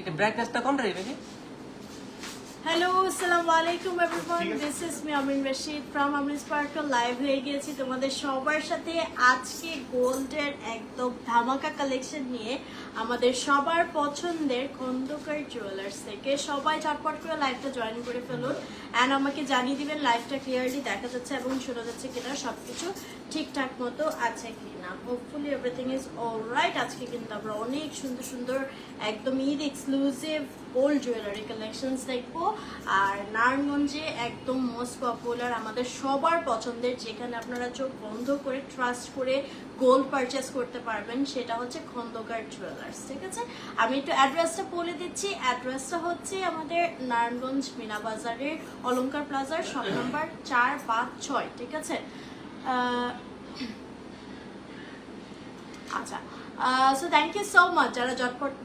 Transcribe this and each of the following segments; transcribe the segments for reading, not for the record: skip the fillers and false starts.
এটা ব্রাইটনেসটা কম রে baby. Hello, আসসালামু আলাইকুম everyone, this is me Amin Rashid from Amin sparkle. Live হয়ে গিয়েছি তোমাদের সবার সাথে আজকে গোল্ডের একদম ধামাকা কালেকশন নিয়ে আমাদের সবার পছন্দের খন্দকার জুয়েলার্স থেকে। সবাই ঝটপট করে লাইভটা জয়েন করে ফেলুন অ্যান্ড আমাকে জানিয়ে দিবেন লাইভটা ক্লিয়ারলি দেখা যাচ্ছে এবং শোনা যাচ্ছে কিনা, সবকিছু ঠিকঠাক মতো আছে কিনা। Hopefully everything is alright. আজকে কিন্তু আমরা অনেক সুন্দর সুন্দর একদম Eid exclusive gold jewellery collections দেখবো। আর নারায়ণগঞ্জে একদম মোস্ট পপুলার, আমাদের সবার পছন্দের, যেখানে আপনারা চোখ বন্ধ করে ট্রাস্ট করে গোল্ড পারচেস করতে পারবেন, সেটা হচ্ছে খন্দকার জুয়েলার্স। ঠিক আছে, আমি একটু অ্যাড্রেসটা বলে দিচ্ছি। অ্যাড্রেসটা হচ্ছে আমাদের নারায়ণগঞ্জ মিনা বাজারের অলংকার প্লাজার শপ নাম্বার 4, 5, 6। ঠিক আছে, আচ্ছা, so thank you so much যারা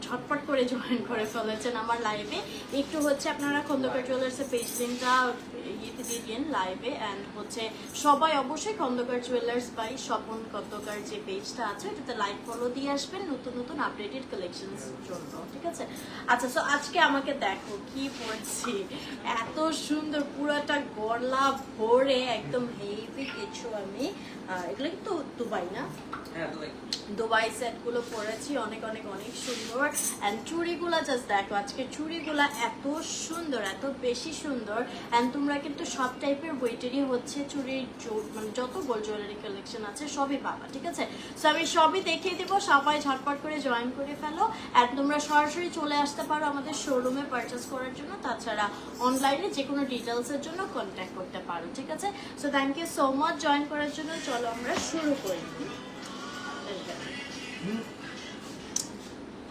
ঝটপট করে জয়েন করে ফেলেছেন আমার লাইভে। একটু হচ্ছে আপনারা খন্দকার জুয়েলার্সের পেজ লিঙ্কটা ইয়েতে দিয়ে দিন লাইভে, অ্যান্ড হচ্ছে সবাই অবশ্যই খন্দকার জুয়েলার্স বাই স্বপন খন্দকার যে পেজটা আছে ওটাতে লাইক ফলো দিয়ে আসবেন নতুন নতুন আপডেটেড কালেকশনস জন্য। ঠিক আছে, আচ্ছা, সো আজকে আমাকে দেখো কি পড়ছি, এত সুন্দর পুরাটা গলা ভরে একদম হেভি কিছু। আমি এগুলো কিন্তু দুবাই না, হ্যাঁ দুবাই, দুবাই সেট গুলো পরেছি, অনেক অনেক অনেক সুন্দর। অ্যান্ড চুড়িগুলা জাস্ট দেখো, আজকে চুড়িগুলা এত সুন্দর, এত বেশি সুন্দর। অ্যান্ড তোমরা কিন্তু সব টাইপের ওয়েটেরই হচ্ছে চুড়ির মানে যত গোল্ড জুয়েলারি কালেকশন আছে সবই পাবা। ঠিক আছে, সো আমি সবই দেখিয়ে দেবো, সবাই ঝটপট করে জয়েন করে ফেলো। অ্যান্ড তোমরা সরাসরি চলে আসতে পারো আমাদের শোরুমে পারচেস করার জন্য, তাছাড়া অনলাইনে যে কোনো ডিটেলসের জন্য কন্ট্যাক্ট করতে পারো। ঠিক আছে, so thank you so much join করার জন্য। চলো আমরা শুরু করি।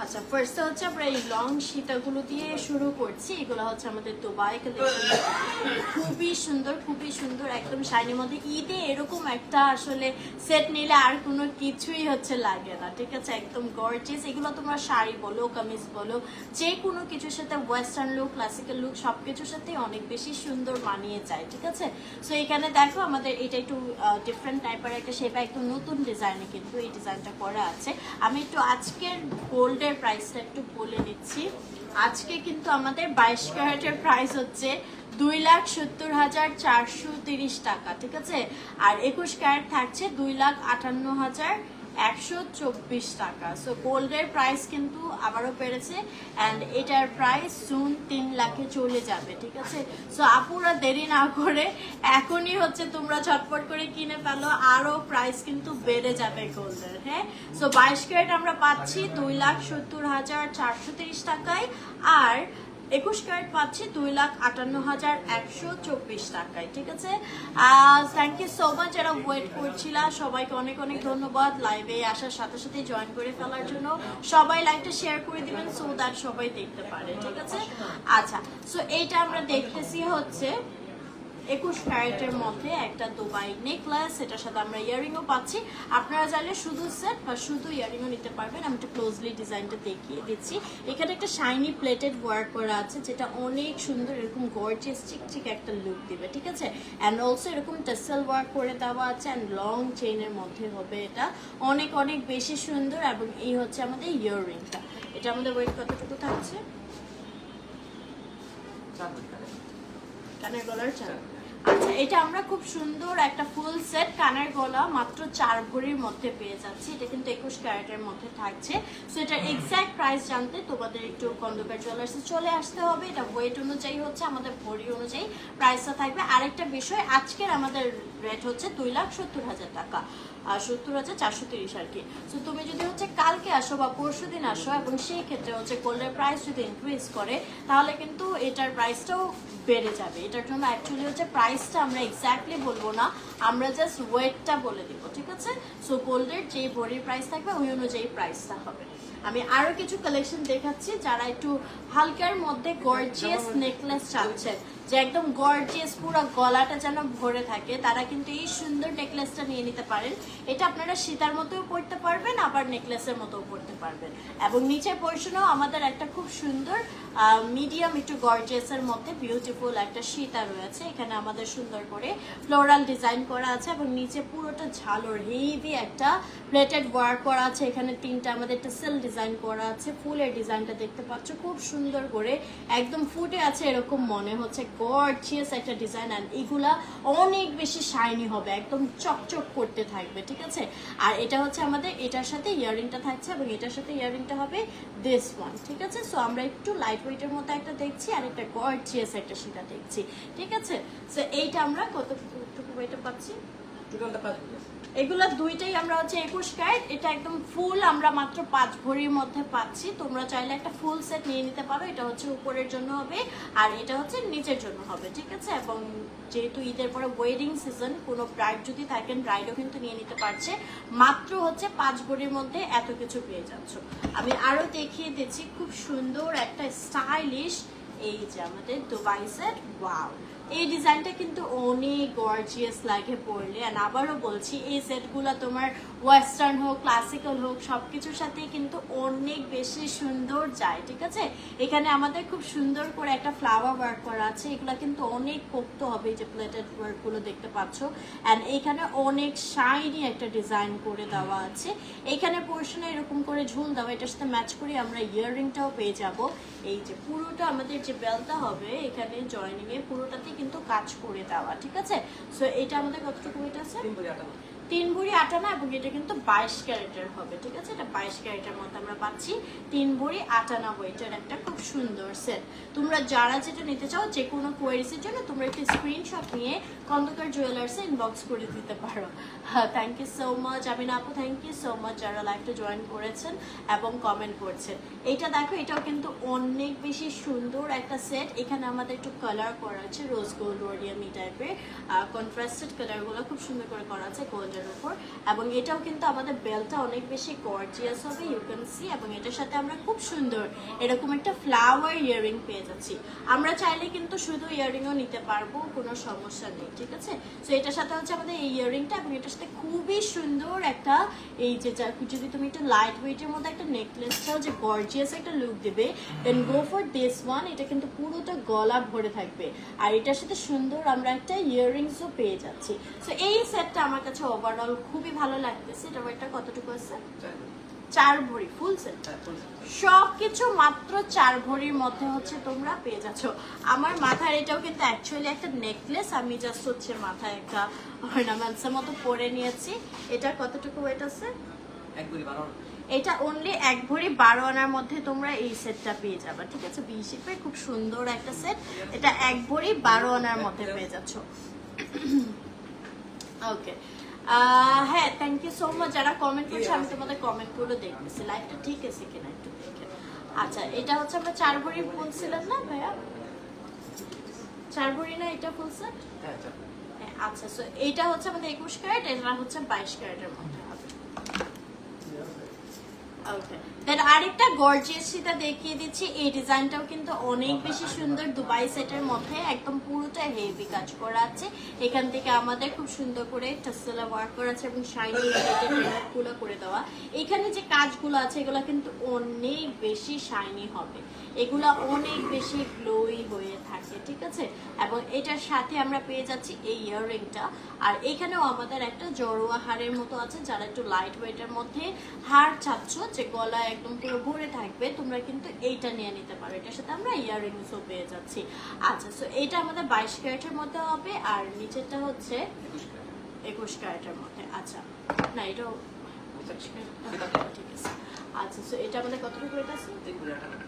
আচ্ছা, ফার্স্টে হচ্ছে আমরা এই লং সীতাগুলো দিয়ে শুরু করছি। এগুলো হচ্ছে আমাদের দুবাই কালেকশন, খুবই সুন্দর, খুবই সুন্দর, একদম শাইনির মধ্যে। ঈদে এরকম একটা আসলে সেট নিলে আর কোনো কিছুই হচ্ছে লাগে না। ঠিক আছে, একদম গর্জিয়াস। এগুলো তোমরা শাড়ি বলো, কামিজ বলো, যে কোনো কিছুর সাথে, ওয়েস্টার্ন লুক, ক্লাসিক্যাল লুক, সব কিছুর সাথে অনেক বেশি সুন্দর মানিয়ে যায়। ঠিক আছে, সো এখানে দেখো আমাদের এটা একটু ডিফারেন্ট টাইপের একটা শেপ, একদম নতুন ডিজাইনে কিন্তু এই ডিজাইনটা করা আছে। আমি একটু আজকের গোল্ডের প্রাইসটা একটু বলে নিচ্ছি। আজকে কিন্তু আমাদের 22 ক্যারেটের প্রাইস হচ্ছে 2,70,430 টাকা। ঠিক আছে, আর 21 ক্যারেট থাকছে 2,58,124 টাকা। সো গোল্ডের প্রাইস কিন্তু আবারও বেড়েছে, অ্যান্ড এটার প্রাইস জুন 3 লাখে চলে যাবে। ঠিক আছে, সো আপুরা দেরি না করে এখনই হচ্ছে তোমরা ঝটপট করে কিনে ফেলো, আরো প্রাইস কিন্তু বেড়ে যাবে গোল্ডের। হ্যাঁ, সো 22 ক্যারেট আমরা পাচ্ছি 2,70,430 টাকায়, আর 21 ক্যারেট পাচ্ছি 2,58,124 টাকায়। ঠিক আছে, থ্যাংক ইউ সো মাচ যারা ওয়েট করছিলা, সবাইকে অনেক অনেক ধন্যবাদ লাইভে আসার সাথে সাথে জয়েন করে ফেলার জন্য। সবাই লাইভটা শেয়ার করে দিবেন সো দ্যাট সবাই দেখতে পারে। ঠিক আছে, আচ্ছা, সো এইটা আমরা দেখতেছি হচ্ছে 21 ক্যারেটের মধ্যে একটা দুবাই নেকলেস, এটার সাথে আমরা ইয়ারিংও পাচ্ছি। আপনারা চাইলে শুধু সেট বা শুধু ইয়ারিংও নিতে পারবেন। আমি একটু ক্লোজলি ডিজাইনটা দেখিয়ে দিচ্ছি। এখানে একটা শাইনি প্লেটেড ওয়ার্ক করা আছে, যেটা অনেক সুন্দর, এরকম গর্জিয়াস চিকচিক একটা লুক দিবে। ঠিক আছে, অ্যান্ড অলসো এরকম টেসেল ওয়ার্ক করে দেওয়া আছে, অ্যান্ড লং চেইনের মধ্যে হবে এটা, অনেক অনেক বেশি সুন্দর। এবং এই হচ্ছে আমাদের ইয়াররিংটা। এটা আমাদের ওয়েট কতটুকু থাকছে? কানের গলার 4। আচ্ছা, এটা আমরা খুব সুন্দর একটা ফুল সেট কানের গলা মাত্র 4 ভরির মধ্যে পেয়ে যাচ্ছি। এটা কিন্তু 21 ক্যারেটের মধ্যে থাকছে। সো এটার এক্সাক্ট প্রাইস জানতে তোমাদের একটু খন্দকার জুয়েলার্সে চলে আসতে হবে। এটা ওয়েট অনুযায়ী হচ্ছে, আমাদের ভরি অনুযায়ী প্রাইসটা থাকবে। আরেকটা বিষয়, আজকের আমাদের রেট হচ্ছে 2,70,000 টাকা, আর 70,430 আর কি। সো তুমি যদি হচ্ছে কালকে আসো বা পরশু দিন আসো, এবং সেই ক্ষেত্রে হচ্ছে গোল্ডের প্রাইস যদি ইনক্রিজ করে, তাহলে কিন্তু এটার প্রাইসটাও বেড়ে যাবে। এটার জন্য অ্যাকচুয়ালি হচ্ছে প্রাইসটা আমরা এক্স্যাক্টলি বলবো না, আমরা জাস্ট ওয়েটটা বলে দিব। ঠিক আছে, সো গোল্ডের যে ভরির প্রাইস থাকবে ওই অনুযায়ী প্রাইসটা হবে। আমি আরো কিছু কালেকশন দেখাচ্ছি, যারা একটু হালকার মধ্যে গর্জিয়াস নেকলেস চাচ্ছেন। যে একদম গর্জিয়াস পুরো গলাটা যেন ভরে থাকে, তারা কিন্তু এই সুন্দর নেকলেসটা নিয়ে নিতে পারেন। এটা আপনারা সীতার মতোও পরতে পারবেন, আবার নেকলেসের মতোও পরতে পারবেন। এবং নিচের পোর্শনেও আমাদের একটা খুব সুন্দর মিডিয়াম একটু গর্জিয়াসের মধ্যে বিউটিফুল একটা সীতা রয়েছে। এখানে আমাদের সুন্দর করে ফ্লোরাল ডিজাইন করা আছে এবং নিচে পুরোটা ঝালর হেভি একটা প্লেটেড ওয়ার্ক করা আছে। এখানে তিনটা আমাদের টেসেল ডিজাইন করা আছে, ফুলের ডিজাইনটা দেখতে পাচ্ছ খুব সুন্দর করে একদম ফুটে আছে এরকম মনে হচ্ছে, গর্জিয়াস একটা ডিজাইন। আর এগুলা অনেক বেশি শাইনি হবে, একদম চকচক করতে থাকবে, ঠিক আছে। আর এটা হচ্ছে আমাদের এটার সাথে ইয়াররিংটা থাকছে এবং এটার সাথে ইয়াররিংটা হবে দিস ওয়ান, ঠিক আছে। সো আমরা একটু লাইট ওয়েটের মতো একটা দেখছি আর একটা গর্জিয়াস একটা সেটা দেখছি, ঠিক আছে। সো এইটা আমরা কতটুকু ওয়েটে পাচ্ছি? টোটালটা 5 ভরি। এগুলা দুইটাই আমরা হচ্ছে 21 ক্যারেট, এটা একদম ফুল আমরা মাত্র 5 ভরির মধ্যে পাচ্ছি। তোমরা চাইলে একটা ফুল সেট নিয়ে নিতে পারো, এটা হচ্ছে উপরের জন্য হবে আর এটা হচ্ছে নিচের জন্য হবে, ঠিক আছে। এবং যেহেতু ঈদের পরে ওয়েডিং সিজন, কোনো ব্রাইড যদি থাকেন ব্রাইডও কিন্তু নিয়ে নিতে পারছে। মাত্র হচ্ছে 5 ভরির মধ্যে এত কিছু পেয়ে যাচ্ছ। আমি আরো দেখিয়ে দিচ্ছি খুব সুন্দর একটা স্টাইলিশ এই যে আমাদের দুবাই সেট। ওয়াও, এই ডিজাইনটা কিন্তু অনেক গর্জিয়াস লাগে পরলে। আর আবারও বলছি এই সেটগুলো তোমার ওয়েস্টার্ন হোক ক্লাসিক্যাল হোক সবকিছুর সাথে কিন্তু অনেক বেশি সুন্দর যায়, ঠিক আছে। এখানে আমাদের খুব সুন্দর করে একটা ফ্লাওয়ার ওয়ার্ক করা আছে, এগুলো কিন্তু অনেক পোক্ত হবে, এই যে প্লেটেড ওয়ার্ক গুলো দেখতে পাচ্ছ। অ্যান্ড এখানে অনেক শাইনি একটা ডিজাইন করে দেওয়া আছে। এখানে পোর্শনে এরকম করে ঝুল দেওয়া, এটার সাথে ম্যাচ করে আমরা ইয়াররিংটাও পেয়ে যাব। এই যে পুরোটা আমাদের যে বেলটা হবে এখানে জয়েনিং এ পুরোটাতে কিন্তু কাজ করে দেওয়া, ঠিক আছে। সো এটা আমাদের কতটুকু ওয়েট আছে? 3 ভরি 58। 3 ভরি 58 এবং এটা কিন্তু 22 ক্যারেটের হবে, ঠিক আছে। এটা 22 ক্যারেটের মধ্যে আমরা পাচ্ছি 3 ভরি 58 ওয়েটের একটা খুব সুন্দর সেট। তোমরা যারা যেটা নিতে চাও যে কোনো কোয়েরিজের জন্য তোমরা একটা স্ক্রিনশট নিয়ে খন্দকার জুয়েলার্সে ইনবক্স করে দিতে পারো। হ্যাঁ, thank you so much Amina আপু, থ্যাংক ইউ সো মাচ যারা লাইভটা জয়েন করেছেন এবং কমেন্ট করছেন। এইটা দেখো, এটাও কিন্তু অনেক বেশি সুন্দর একটা সেট। এখানে আমাদের একটু কালার করা আছে রোজ গোল্ড ওরিয়ামি টাইপের, কন্ট্রাস্টেড কালারগুলো খুব সুন্দর করে করা আছে গোল্ডের উপর। এবং এটাও কিন্তু আমাদের বেলটা অনেক বেশি গর্জিয়াস হবে, ইউ ক্যান সি। এবং এটার সাথে আমরা খুব সুন্দর এরকম একটা ফ্লাওয়ার ইয়াররিং পেয়ে যাচ্ছি। আমরা চাইলে কিন্তু শুধু ইয়াররিংও নিতে পারবো, কোনো সমস্যা নেই, ঠিক আছে। সো এটার সাথে হচ্ছে আমাদের এই ইয়াররিংটা এবং এটার সাথে খুবই সুন্দর একটা এই যে যদি তুমি একটা লাইট ওয়েটের মধ্যে একটা নেকলেসটাও যে গর্জিয়াস একটা লুক দেবে, দেন গো ফর দিস ওয়ান। এটা কিন্তু পুরোটা গলা ভরে থাকবে আর এটার সাথে সুন্দর আমরা একটা ইয়াররিংসও পেয়ে যাচ্ছি। সো এই সেটটা আমার কাছে ওভারঅল খুবই ভালো লাগতেছে। এটা ওয়েটটা কতটুকু আছে? 4 ভরি ফুল সেট। সবকিছু মাত্র 4 ভরির মধ্যে হচ্ছে তোমরা পেয়ে যাচ্ছ। আমার মাথার এটাও কিন্তু অ্যাকচুয়ালি একটা নেকলেস, আমি জাস্ট হচ্ছে মাথায় একটা অর্নামেন্টসের মতো পরে নিয়েছি। এটা কতটুকু ওয়েট আছে? 1 ভরি 12। এটা অনলি 1 ভরি 12 আনার মধ্যে তোমরা এই সেটটা পেয়ে যাবে, ঠিক আছে। বি শেপের খুব সুন্দর একটা সেট, এটা 1 ভরি 12 আনার মধ্যে পেয়ে যাচ্ছ। ওকে, হ্যাঁ, থ্যাংক ইউ সো মাচ যারা কমেন্ট করছে। আমি তোমাদের কমেন্টগুলো দেখতেছি, লাইভটা ঠিক আছে কিনা একটু দেখে। আচ্ছা, এটা হচ্ছে আমরা 4 ভরি বলছিলাম না ভাইয়া? 4 ভরি না এটা ফুল সেট? হ্যাঁ। আচ্ছা, সো এটা হচ্ছে আমাদের 21 ক্যারেট, এটা হচ্ছে 22 ক্যারেটের মধ্যে হবে। ওকে, দেন আরেকটা গর্জিয়াস সেটা দেখিয়ে দিচ্ছি। এই ডিজাইনটাও কিন্তু অনেক বেশি সুন্দর, দুবাই সেটের মধ্যে একদম পুরোটা হেভি কাজ করা আছে। এখান থেকে আমাদের খুব সুন্দর করে টাসেলা ওয়ার্ক করা আছে এবং শাইনি গুলো করে দেওয়া। এখানে যে কাজগুলো আছে এগুলো কিন্তু অনেক বেশি শাইনি হবে, এগুলা অনেক বেশি গ্লোই হয়ে থাকে, ঠিক আছে। এবং এটার সাথে আমরা পেয়ে যাচ্ছি এই ইয়াররিংটা। আর এখানেও আমাদের একটা জড়োয়া হারের মতো আছে, যারা একটু লাইট ওয়েটের মধ্যে হার চাচ্ছ যে গলা একদম পুরো ভরে থাকবে, তোমরা কিন্তু এইটা নিয়ে নিতে পারো। এটার সাথে আমরা ইয়াররিংসও পেয়ে যাচ্ছি। আচ্ছা, সো এটা আমাদের 22 ক্যারেটের মধ্যে হবে আর নিচেরটা হচ্ছে 21 ক্যারেটের মধ্যে। আচ্ছা, না এটাও ঠিক আছে। আচ্ছা, সো এটা আমাদের কতটুকু ওয়েট আছে? 3 ভরি 58।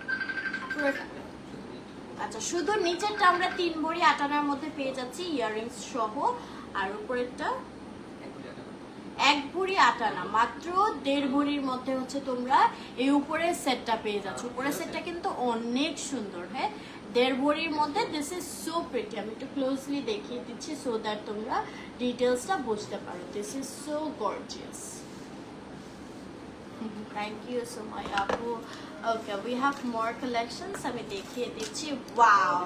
পুরোটা। আচ্ছা, শুধু নিচেরটা আমরা 3 ভরি 58 মধ্যে পেয়ে যাচ্ছি ইয়াররিংস সহ। আর উপরেরটা 1 ভরি 58, মাত্র 1.5 ভরির মধ্যে হচ্ছে তোমরা এই উপরের সেটটা পেয়ে যাচ্ছ। উপরের সেটটা কিন্তু অনেক সুন্দর, হ্যাঁ, 1.5 ভরির মধ্যে। This is so pretty. আমি একটু ক্লোজলি দেখিয়ে দিচ্ছি সো দ্যাট তোমরা ডিটেলসটা বুঝতে পারো। This is so gorgeous. Thank you so much আপু। Okay, we have more collections, আমি দেখিয়ে দিচ্ছি। ওয়াও,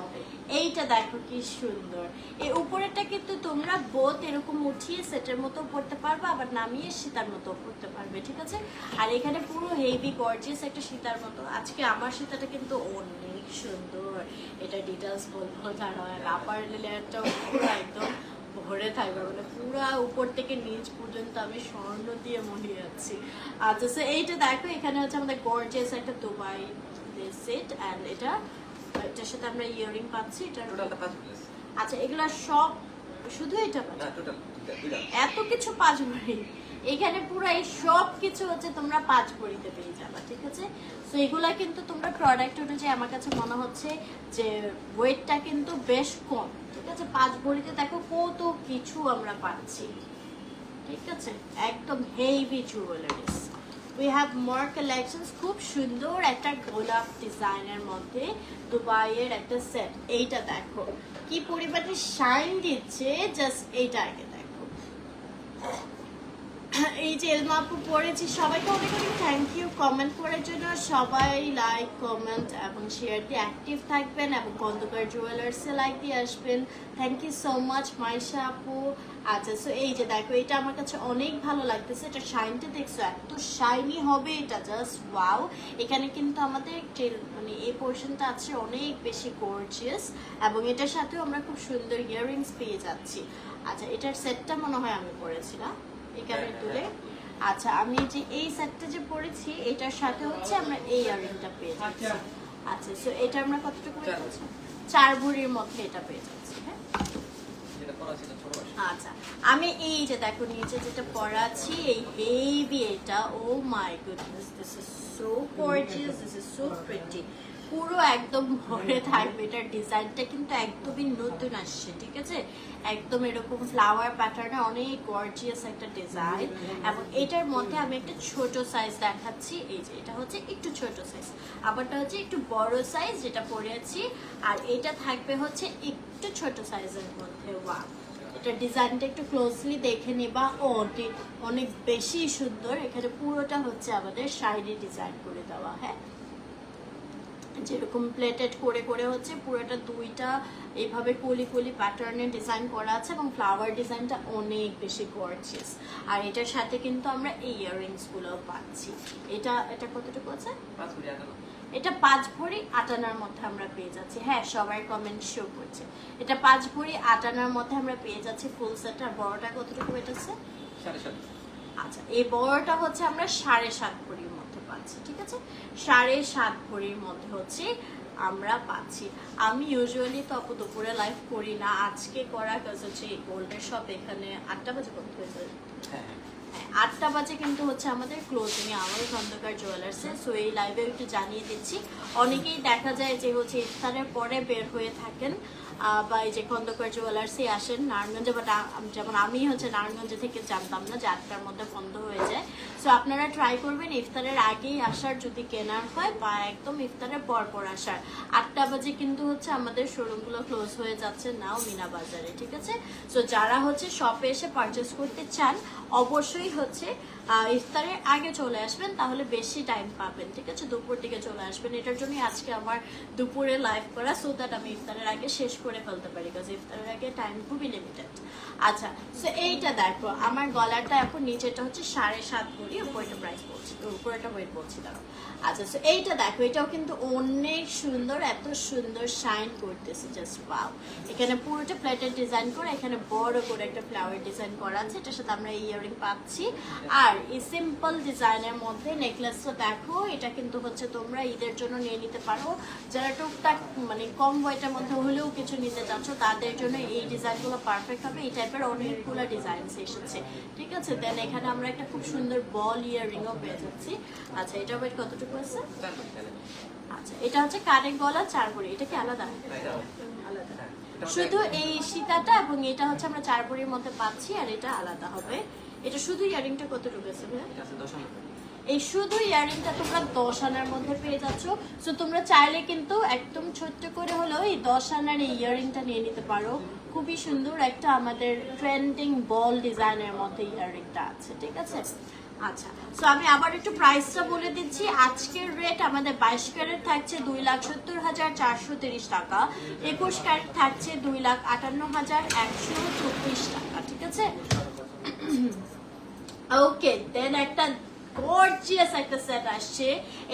এইটা দেখো কি সুন্দর। এই উপরেটা কিন্তু তোমরা বোথ এরকম উঠিয়ে সেটের মতো পরতে পারবে, আবার নামিয়ে সীতার মতো পরতে পারবে, ঠিক আছে। আর এখানে পুরো হেভি গর্জিয়াস একটা সীতার মতো। আজকে আমার সীতাটা কিন্তু অনেক সুন্দর, এটা ডিটেলস বলবো দাঁড়ায়। আপার লেয়ারটাও পুরো একদম ভরে থাকবে, মানে পুরা উপর থেকে নিচ পর্যন্ত আমি স্বর্ণ দিয়ে মনে যাচ্ছি। আচ্ছা, সো এইটা দেখো, এখানে হচ্ছে আমাদের গর্জিয়াস একটা দুবাই সেট, অ্যান্ড এটার সাথে আমরা ইয়ারিং পাচ্ছি। এটা টোটালটা 5 পিস। আচ্ছা, এগুলা সব শুধু এটা না, টোটাল দুইটা। এত কিছু 5 ভরি, এখানে পুরো এই সব কিছু হচ্ছে তোমরা 5 ভরিতে পেয়ে যাবে, ঠিক আছে। সো এগুলা কিন্তু তোমরা প্রোডাক্ট অনুযায়ী আমার কাছে মনে হচ্ছে যে ওয়েটটা কিন্তু বেশ কম, ঠিক আছে। 5 ভরিতে দেখো কত কিছু আমরা পাচ্ছি, ঠিক আছে। একদম heavy jewellers. We have more collections. খুব সুন্দর একটা গোলাপ ডিজাইনের মধ্যে দুবাইয়ের একটা সেট। এইটা দেখো কি পরিমাণে শাইন দিচ্ছে, জাস্ট এইটা আগে দেখো। এই যে এলমা আপু পড়েছি, সবাইকে অনেক অনেক থ্যাংক ইউ কমেন্ট করার জন্য। সবাই লাইক কমেন্ট এবং শেয়ার দিয়ে অ্যাক্টিভ থাকবেন, এবং খন্দকার জুয়েলার্সে লাইক দিয়ে আসবেন। Thank you so much Maisha আপু। আচ্ছা, সো এই যে দেখো, এটা আমার কাছে অনেক ভালো লাগতেছে। এটা শাইনটা দেখছো, এত শাইনি হবে এটা, জাস্ট ওয়াও। এখানে কিন্তু আমাদের মানে এই পোর্শনটা আছে অনেক বেশি গর্জিয়াস, এবং এটার সাথেও আমরা খুব সুন্দর ইয়াররিংস পেয়ে যাচ্ছি। আচ্ছা, এটার সেটটা মনে হয় আমি পরেছিলাম এখানে তুলে। আচ্ছা, আমি যে এই সেটটা যে পরেছি এটার সাথে হচ্ছে আমরা এই ইয়াররিংটা পেয়ে যাচ্ছি। আচ্ছা, সো এটা আমরা কতটুকু পেয়ে যাচ্ছি? 4 ভরির মধ্যে এটা পেয়ে যাচ্ছি। হ্যাঁ, যেটা পরা ছিল ছোট বাস। আচ্ছা, আমি এই যে দেখো নিচে যেটা পরাচ্ছি, এই হেভি এটা, oh my goodness, this is so gorgeous, this is so pretty. পুরো একদম ভরে থাকবে। এটার ডিজাইনটা কিন্তু একদমই নতুন আসছে, ঠিক আছে। একদম এরকম ফ্লাওয়ার প্যাটার্নে অনেক গর্জিয়াস একটা ডিজাইন, এবং এটার মধ্যে আমি একটা ছোট সাইজ দেখাচ্ছি। এই যে এটা হচ্ছে একটু ছোট সাইজ, আবারটা হচ্ছে একটু বড় সাইজ যেটা পরেছি, আর এটা থাকবে হচ্ছে একটু ছোট সাইজের মধ্যে। ওয়াও, এটা ডিজাইনটা একটু ক্লোজলি দেখে নিবা, অনেক বেশি সুন্দর। এখানে পুরোটা হচ্ছে আমাদের শাড়ি ডিজাইন করে দেওয়া। হ্যাঁ, যেরকম প্লেটেড করে করে হচ্ছে পুরোটা দুইটা এইভাবে কলি কলি প্যাটার্নের ডিজাইন করা আছে, এবং ফ্লাওয়ার ডিজাইনটা অনেক বেশি গর্জিয়াস। আর এটার সাথে কিন্তু আমরা এই ইয়াররিংস গুলো পাচ্ছি। এটা কতটুকু আছে? 5 ভরি আটানা। এটা 5 ভরি 8 আনার মধ্যে আমরা পেয়ে যাচ্ছি। হ্যাঁ, সবাই কমেন্ট শো করছে। এটা 5 ভরি 8 আনার মধ্যে আমরা পেয়ে যাচ্ছি ফুল সেট। আর বড়টা কতটুকু বেটাচ্ছে? 7.5। আচ্ছা, এই বড়টা হচ্ছে আমরা 7.5 ভরির মধ্যে পাচ্ছি, ঠিক আছে। 7.5 ভরির মধ্যে হচ্ছে আমরা পাচ্ছি। আমি ইউজুয়ালি তো আপু দুপুরে লাইভ করি না, আজকে করা কাজ হচ্ছে গোল্ডের শপ এখানে 8টা বাজে কত হয়েছে? হ্যাঁ, 8টা বাজে কিন্তু হচ্ছে আমাদের ক্লোজিং এ আমার খন্দকার জুয়েলার্সে। সো এই লাইভে একটু জানিয়ে দিচ্ছি, অনেকেই দেখা যায় যে হচ্ছে ইফতারের পরে বের হয়ে থাকেন, বা এই যে খন্দকার জুয়েলার্সে আসেন নারায়ণগঞ্জে, বাট যেমন আমি হচ্ছে নারায়ণগঞ্জ থেকে জানতাম না যে 8টার মধ্যে বন্ধ হয়ে যায়। সো আপনারা ট্রাই করবেন ইফতারের আগেই আসার, যদি কেনার হয়, বা একদম ইফতারের পর আসার। 8টা বাজে কিন্তু হচ্ছে আমাদের শোরুমগুলো ক্লোজ হয়ে যাচ্ছে নাও মিনা বাজারে, ঠিক আছে। সো যারা হচ্ছে শপে এসে পারচেস করতে চান অবশ্যই হচ্ছে ইফতারের আগে চলে আসবেন, তাহলে বেশি টাইম পাবেন, ঠিক আছে। দুপুর দিকে চলে আসবেন, এটার জন্যই আজকে আমার দুপুরে লাইভ করা, সো দ্যাট আমি ইফতারের আগে শেষ করে ফেলতে পারি, বিকজ ইফতারের আগে টাইম খুবই লিমিটেড। আচ্ছা, সো এইটা দেখো, আমার গলাটা এখন নিচেটা হচ্ছে 7.5 ভরি, উপরেটা প্রাইস বলছি, উপরেটা ওয়েট বলছি দাঁড়াও। আচ্ছা, সো এইটা দেখো, এটাও কিন্তু অনেক সুন্দর, এত সুন্দর শাইন করতেছে, জাস্ট ওয়াও। এখানে পুরোটা প্লেটের ডিজাইন করা, এখানে বড় করে একটা ফ্লাওয়ার ডিজাইন করা আছে, এটার সাথে আমরা ইয়ারিং পাচ্ছি। আর এই সিম্পল ডিজাইনের মধ্যে নেকলেসটা দেখো, এটা কিন্তু হচ্ছে তোমরা ঈদের জন্য নিয়ে নিতে পারো। যারা টুকটাক মানে কম ওয়েটের মধ্যে হলেও কিছু নিতে চাচ্ছ, তাদের জন্য এই ডিজাইনগুলো পারফেক্ট হবে। এই টাইপের অনেকগুলো ডিজাইন এসেছে, ঠিক আছে। দেন এখানে আমরা একটা খুব সুন্দর বল ইয়ারিংও পেয়ে যাচ্ছি। আচ্ছা, এটা ওয়েট কতটুকু আছে? আচ্ছা, এটা হচ্ছে কানের গলা 4 ভরি, এটা কি আলাদা? আলাদা, শুধু এই সীতাটা এবং এটা হচ্ছে আমরা 4 ভরির মধ্যে পাচ্ছি, আর এটা আলাদা হবে। এটা শুধু ইয়ারিংটা কতটুকু আছে ভাই? এটা আছে 10 আনা। এই শুধু ইয়ারিংটা তোমরা 10 আনার মধ্যে পেয়ে যাচ্ছ। সো তোমরা চাইলে কিন্তু একদম ছোট্ট করে হলেও এই 10 আনার এই ইয়ারিংটা নিয়ে নিতে পারো। খুবই সুন্দর একটা আমাদের ট্রেন্ডিং বল ডিজাইনের মধ্যে ইয়ারিংটা আছে, ঠিক আছে। আচ্ছা, সো আমি আবার একটু প্রাইসটা বলে দিচ্ছি। আজকের রেট আমাদের 22 ক্যারেট থাকছে 2,70,430 টাকা, 21 ক্যারেট থাকছে 2,58,124 টাকা, ঠিক আছে? ওকে, দেন একটা গর্জিয়াস একটা সেট আসছে।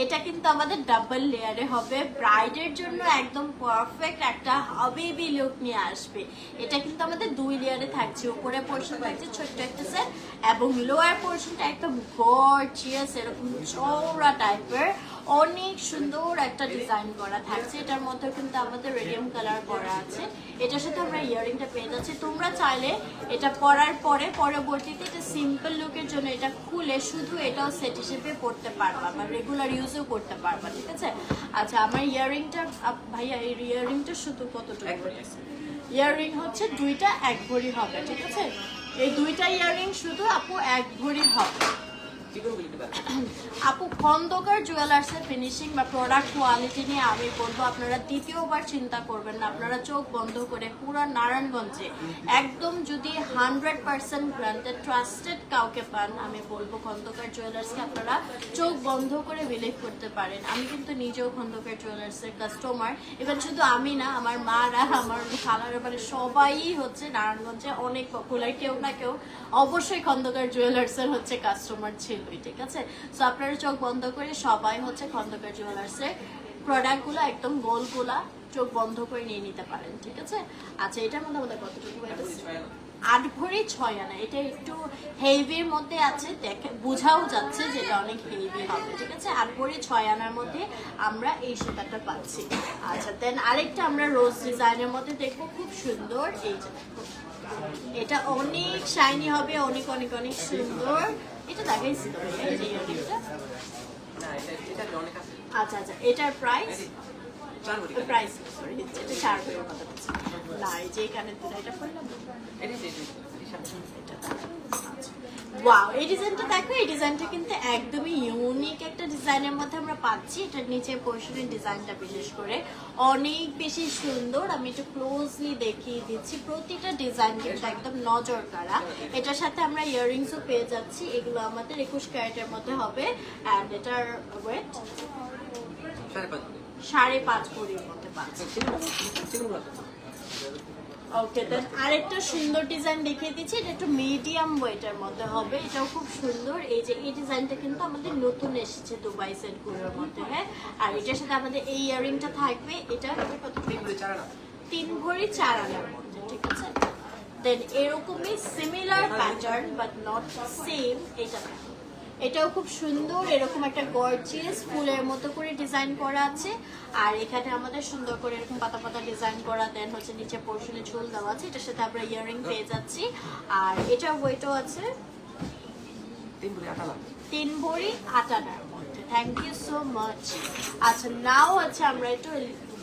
এটা কিন্তু আমাদের ডাবল লেয়ারে হবে, ব্রাইডের জন্য একদম পারফেক্ট একটা হাবিবি লুক নিয়ে আসবে। এটা কিন্তু আমাদের 2 লেয়ারে থাকছে, উপরে পোর্শন থাকছে ছোট্ট একটা সেট এবং লোয়ার পোর্শনটা একদম গর্জিয়াস এরকম চওড়া টাইপের অনেক সুন্দর একটা ডিজাইন করা থাকছে। এটার মধ্যে কিন্তু আমাদের রেডিয়াম কালার করা আছে। এটার সাথে আমরা ইয়ারিংটা পেয়ে যাচ্ছি। তোমরা চাইলে এটা পরার পরে পরবর্তীতে এটা সিম্পল লুকের জন্য এটা খুলে শুধু এটাও সেট হিসেবে পরতে পারবা বা রেগুলার ইউজও করতে পারবা, ঠিক আছে? আচ্ছা, আমার ইয়ারিংটা ভাইয়া, এই ইয়ারিংটা শুধু কতটুকু? ইয়ারিং হচ্ছে দুইটা 1 ভরি হবে, ঠিক আছে? এই দুইটা ইয়ারিং শুধু আপু 1 ভরি হবে। আপু খন্দকার জুয়েলার্সের ফিনিশিং বা প্রোডাক্ট কোয়ালিটি নিয়ে আমি বলবো আপনারা দ্বিতীয়বার চিন্তা করবেন না। আপনারা চোখ বন্ধ করে পুরো নারায়ণগঞ্জে একদম যদি 100% গ্রান্টেড ট্রাস্টেড কাউকে পান, আমি বলবো খন্দকার জুয়েলার্সকে আপনারা চোখ বন্ধ করে বিলিভ করতে পারেন। আমি কিন্তু নিজেও খন্দকার জুয়েলার্সের কাস্টমার। এবার শুধু আমি না, আমার মারা, আমার খালারা, মানে সবাই হচ্ছে নারায়ণগঞ্জে অনেক পপুলার, কেউ না কেউ অবশ্যই খন্দকার জুয়েলার্সের হচ্ছে কাস্টমার ছিল, ঠিক আছে? সো আপনারা চোখ বন্ধ করে সবাই হচ্ছে খন্দকার জুয়েলার্সের প্রোডাক্টগুলো একদম গোলগুলা চোখ বন্ধ করে নিয়ে নিতে পারেন, ঠিক আছে? আচ্ছা, এটার মধ্যে আমাদের কতটুকু? 8 ভরি 6 আনা। এটা একটু হেভির মধ্যে আছে, দেখে বোঝাও যাচ্ছে যেটা অনেক হেভি হবে, ঠিক আছে? 8 ভরি 6 আনার মধ্যে আমরা এই সুতাটা পাচ্ছি। আচ্ছা, দেন আরেকটা আমরা রোজ ডিজাইনের মধ্যে দেখবো, খুব সুন্দর। এই যে এটা অনেক শাইনি হবে, অনেক অনেক অনেক সুন্দর। এটা দেখাইছি তো এই যে ইয়ারিংটা। আচ্ছা আচ্ছা, এটার প্রাইস প্রাইস সরি, এটা 4 ভরির কথা বলছি না। এই যে এখানে দুটো এটা পড়লাম, ওয়াও, এই ডিজাইনটা দেখো। এই ডিজাইনটা কিন্তু একদমই ইউনিক একটা ডিজাইনের মধ্যে আমরা পাচ্ছি। এটার নিচে পোর্শনের ডিজাইনটা বিশেষ করে অনেক বেশি সুন্দর। আমি একটু ক্লোজলি দেখিয়ে দিচ্ছি। প্রতিটা ডিজাইন কিন্তু একদম নজর কাড়া। এটার সাথে আমরা ইয়াররিংসও পেয়ে যাচ্ছি। এগুলো আমাদের 21 ক্যারেটের মধ্যে হবে অ্যান্ড এটার ওয়েট 5.5 ভরির মধ্যে পাচ্ছি। ওকে, দেন আরেকটা সুন্দর ডিজাইন দেখিয়ে দিচ্ছি। এটা একটু মিডিয়াম ওয়েটের মধ্যে হবে, এটাও খুব সুন্দর। এই যে এই ডিজাইনটা কিন্তু আমাদের নতুন এসেছে দুবাই সেটগুলোর মধ্যে, হ্যাঁ। আর এটার সাথে আমাদের এই ইয়ারিংটা থাকবে। এটা কত? 3 ভরি 4 আনার মধ্যে, ঠিক আছে? দেন এরকমই similar pattern but not same এটা, এটাও খুব সুন্দর। এরকম একটা গর্জিয়াস ফুলের মতো করে ডিজাইন করা আছে। আর এখানে আমাদের সুন্দর করে এরকম পাতা পাতা ডিজাইন করা, দেন হচ্ছে নিচে পোর্শনে ঝোল দেওয়া আছে। এটার সাথে আমরা ইয়ারিং পেয়ে যাচ্ছি। আর এটার ওয়েটও আছে 3 ভরি 8 আনার মধ্যে। Thank you so much. আচ্ছা, নাও হচ্ছে আমরা একটু,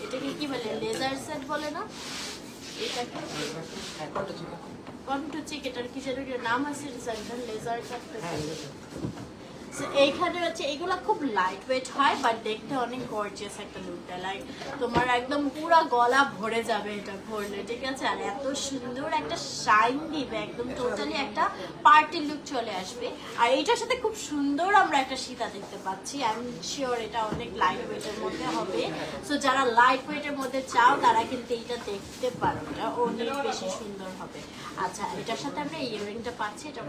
এটাকে কি বলে, লেজার সেট বলে না এটাকে? কন্টুচিক, এটার কি যেন নাম আছে ডিজাইনটার, লেজার কাট। এইখানে হচ্ছে এগুলা খুব লাইট ওয়েট হয় বাট দেখতে অনেক গর্জিয়াস একটা লুক দেয়। লাইক তোমার একদম পুরো গলা ভরে যাবে এটা পরলে, ঠিক আছে? আর এত সুন্দর একটা শাইন দিবে, একদম টোটালি একটা পার্টি লুক চলে আসবে। আর এটার সাথে খুব সুন্দর আমরা একটা সীতা দেখতে পাচ্ছি। আই এম শিওর এটা অনেক লাইট ওয়েটের মধ্যে হবে। সো যারা লাইট ওয়েটের মধ্যে চাও তারা কিন্তু এটা দেখতে পারো, এটা অনেক বেশি সুন্দর হবে। আচ্ছা, এটার সাথে আমরা ইয়ারিংটা পাচ্ছি। এটা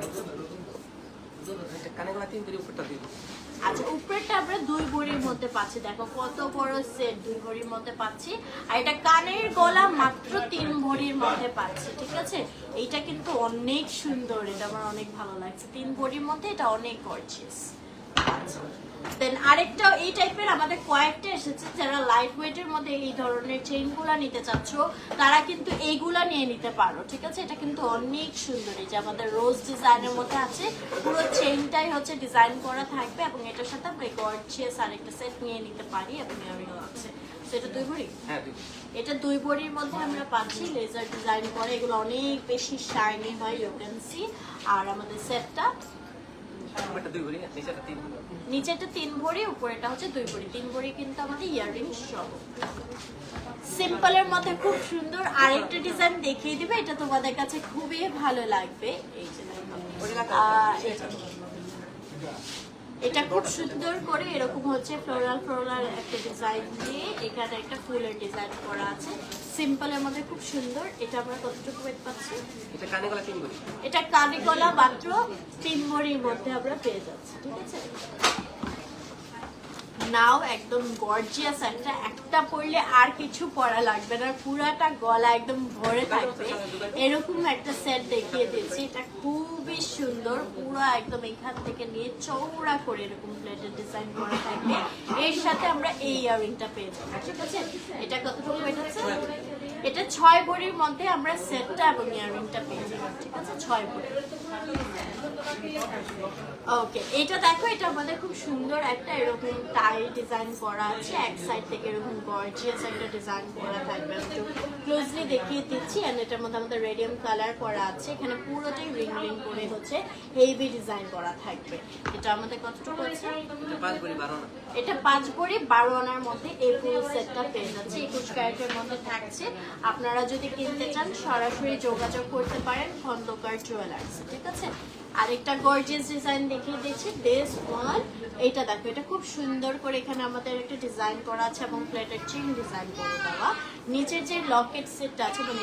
আচ্ছা, উপরেরটা আমরা 2 ভরির মধ্যে পাচ্ছি। দেখো কত বড় সেট, 2 ভরির মধ্যে পাচ্ছি। আর এটা কানের গলা মাত্র 3 ভরির মধ্যে পাচ্ছি, ঠিক আছে? এইটা কিন্তু অনেক সুন্দর, এটা আমার অনেক ভালো লাগছে। 3 ভরির মধ্যে এটা অনেক গর্জিয়াস। আচ্ছা, দেন আরেকটা এই টাইপের আমাদের কয়েকটা এসেছে। যারা লাইট ওয়েটের মধ্যে এই ধরনের চেইনগুলা নিতে চাচ্ছ তারা কিন্তু এইগুলা নিয়ে নিতে পারো, ঠিক আছে? এটা কিন্তু অনেক সুন্দর। এই যে আমাদের রোজ ডিজাইনের মধ্যে আছে, পুরো চেইনটাই হচ্ছে ডিজাইন করা থাকবে এবং এটার সাথে আমরা গর্জিয়াস আরেকটা সেট নিয়ে নিতে পারি এবং ইয়ারিংও আছে। সেটা 2 ভরি? হ্যাঁ, এটা 2 ভরির মধ্যে আমরা পাচ্ছি লেজার ডিজাইন করে। এগুলো অনেক বেশি শাইনি হয়, ইউ ক্যান সি। আর আমাদের সেটটা নিচেটা 3 ভরি, উপরেটা হচ্ছে 2 ভরি। 3 ভরি কিন্তু আমাদের ইয়ারিং সহ। সিম্পলের মধ্যে খুব সুন্দর আরেকটা ডিজাইন দেখিয়ে দিবে, এটা তোমাদের কাছে খুবই ভালো লাগবে। এই যে এটা খুব সুন্দর করে এরকম হচ্ছে ফ্লোরাল ফ্লোরাল একটা ডিজাইন দিয়ে এখানে একটা ফুলের ডিজাইন করা আছে সিম্পলের মধ্যে খুব সুন্দর। এটা আমরা কতটুকু ওয়েট পাচ্ছি? এটা কানে গলা 3 ভরি। এটা কানে গলা মাত্র 3 ভরির মধ্যে আমরা পেয়ে যাচ্ছি, ঠিক আছে। নাও একদম গর্জিয়াস একটা পরলে আর কিছু পরা লাগবে না, পুরাটা গলা একদম ভরে থাকবে এরকম একটা সেট দেখিয়ে দিচ্ছি। এটা খুবই সুন্দর, পুরো একদম এখান থেকে নিয়ে চওড়া করে এরকম প্লেটের ডিজাইন করা থাকবে। এর সাথে আমরা এই ইয়াররিংটা পেয়ে যাবো, ঠিক আছে। এটা কতটুকু ওয়েট আছে? এটা 6 ভরির মধ্যে আমরা সেটটা এবং ইয়াররিংটা পেয়ে যাবো, ঠিক আছে, 6 ভরি। ওকে, এটা দেখো, এটা আমাদের খুব সুন্দর একটা এরকম টাই ডিজাইন করা আছে, এক সাইড থেকে এরকম গর্জিয়াস একটা ডিজাইন করা থাকবে। একটু ক্লোজলি দেখিয়ে দিচ্ছি। এন্ড এটার মধ্যে আমাদের রেডিয়াম কালার করা আছে, এখানে পুরোটাই রিং রিং করে হচ্ছে হেভি ডিজাইন করা থাকবে। এটা আমাদের কতটুকু আছে? এটা 5 ভরি 12 আনা। এটা 5 ভরি 12 আনার মধ্যে এই পুরো সেটটা পেয়ে যাচ্ছে, 21 ক্যারেটের মধ্যে থাকছে। আপনারা যদি কিনতে চান সরাসরি যোগাযোগ করতে পারেন খন্দকার জুয়েলার্স, ঠিক আছে। আরেকটা গর্জিয়াস ডিজাইন দেখিয়ে দিচ্ছি, দিস ওয়ান। এটা দেখো, এটা খুব সুন্দর করে এখানে আমাদের একটা ডিজাইন করা আছে এবং প্লেটের চেইন ডিজাইন করে দেওয়া। নিচের যে লকেট সেটটা আছে মানে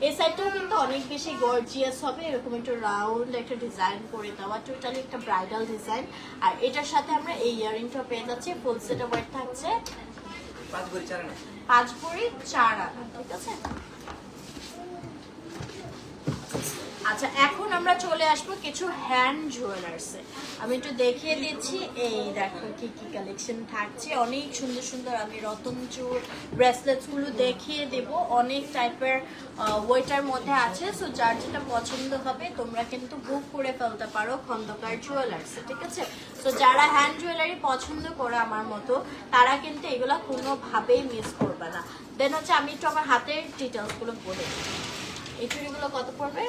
এই সাইডটাও কিন্তু অনেক বেশি গর্জিয়াস হবে, এরকম একটু রাউন্ড একটা ডিজাইন করে দেওয়া, টোটালি একটা ব্রাইডাল ডিজাইন। আর এটার সাথে আমরা এই ইয়ারিংটা পেয়ে যাচ্ছি, ফুল সেট ওয়েট থাকছে 5 ভরি 4 আনা। 5 ভরি 4 আনা, ঠিক আছে। আচ্ছা, এখন আমরা চলে আসবো কিছু হ্যান্ড জুয়েলার্সে। আমি একটু দেখিয়ে দিচ্ছি, এই দেখো কি কি কালেকশন থাকছে, অনেক সুন্দর সুন্দর। আমি রতন চূড় ব্রেসলেটস গুলো দেখিয়ে দেব, অনেক টাইপের ওয়েটার মধ্যে আছে। সো যার যেটা পছন্দ হবে তোমরা কিন্তু বুক করে ফেলতে পারো খন্দকার জুয়েলার্সে, ঠিক আছে। তো যারা হ্যান্ড জুয়েলারি পছন্দ করে আমার মতো, তারা কিন্তু এগুলো কোনোভাবেই মিস করবে না। দেন হচ্ছে আমি একটু আমার হাতের ডিটেলস গুলো বলে দিই। এই চুড়িগুলো কত পড়বে?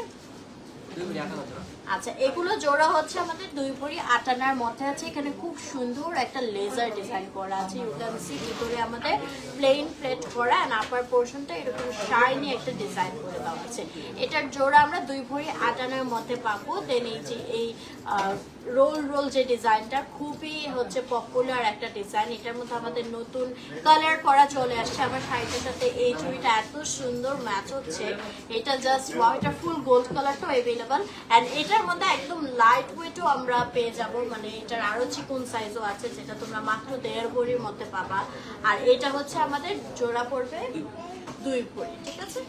2 ভরি 8 আনা জোড়া। আচ্ছা, এগুলো জোড়া হচ্ছে আমাদের 2 ভরি 8 আনার মধ্যে আছে। এখানে খুব সুন্দর একটা লেজার ডিজাইন করা আছে, ইউ ক্যান সি। ভিতরে আমাদের প্লেন প্লেট করা এন্ড আপার পোর্শনটা এরকম শাইনি একটা ডিজাইন করে দেওয়া আছে। এটার জোড়া আমরা 2 ভরি 8 আনার মধ্যে পাবো। দেন এই যে এই রোল রোল যে ডিজাইনটা খুবই হচ্ছে পপুলার একটা ডিজাইন, এটার মধ্যে আমাদের নতুন কালার করা চলে আসছে। আমার শাড়িটার সাথে এই চুড়িটা এত সুন্দর ম্যাচ হচ্ছে, এটা জাস্ট ওয়াও। এটা ফুল গোল্ড কালারটাও অ্যাভেলেবল এন্ড এটার মধ্যে একদম লাইট ওয়েটও আমরা পেয়ে যাব, মানে এটার আরো চিকন সাইজও আছে, যেটা তোমরা মাত্র 1.5 ভরির মধ্যে পাবা। আর এটা হচ্ছে আমাদের জোড়া পড়বে 2 ভরি, ঠিক আছে।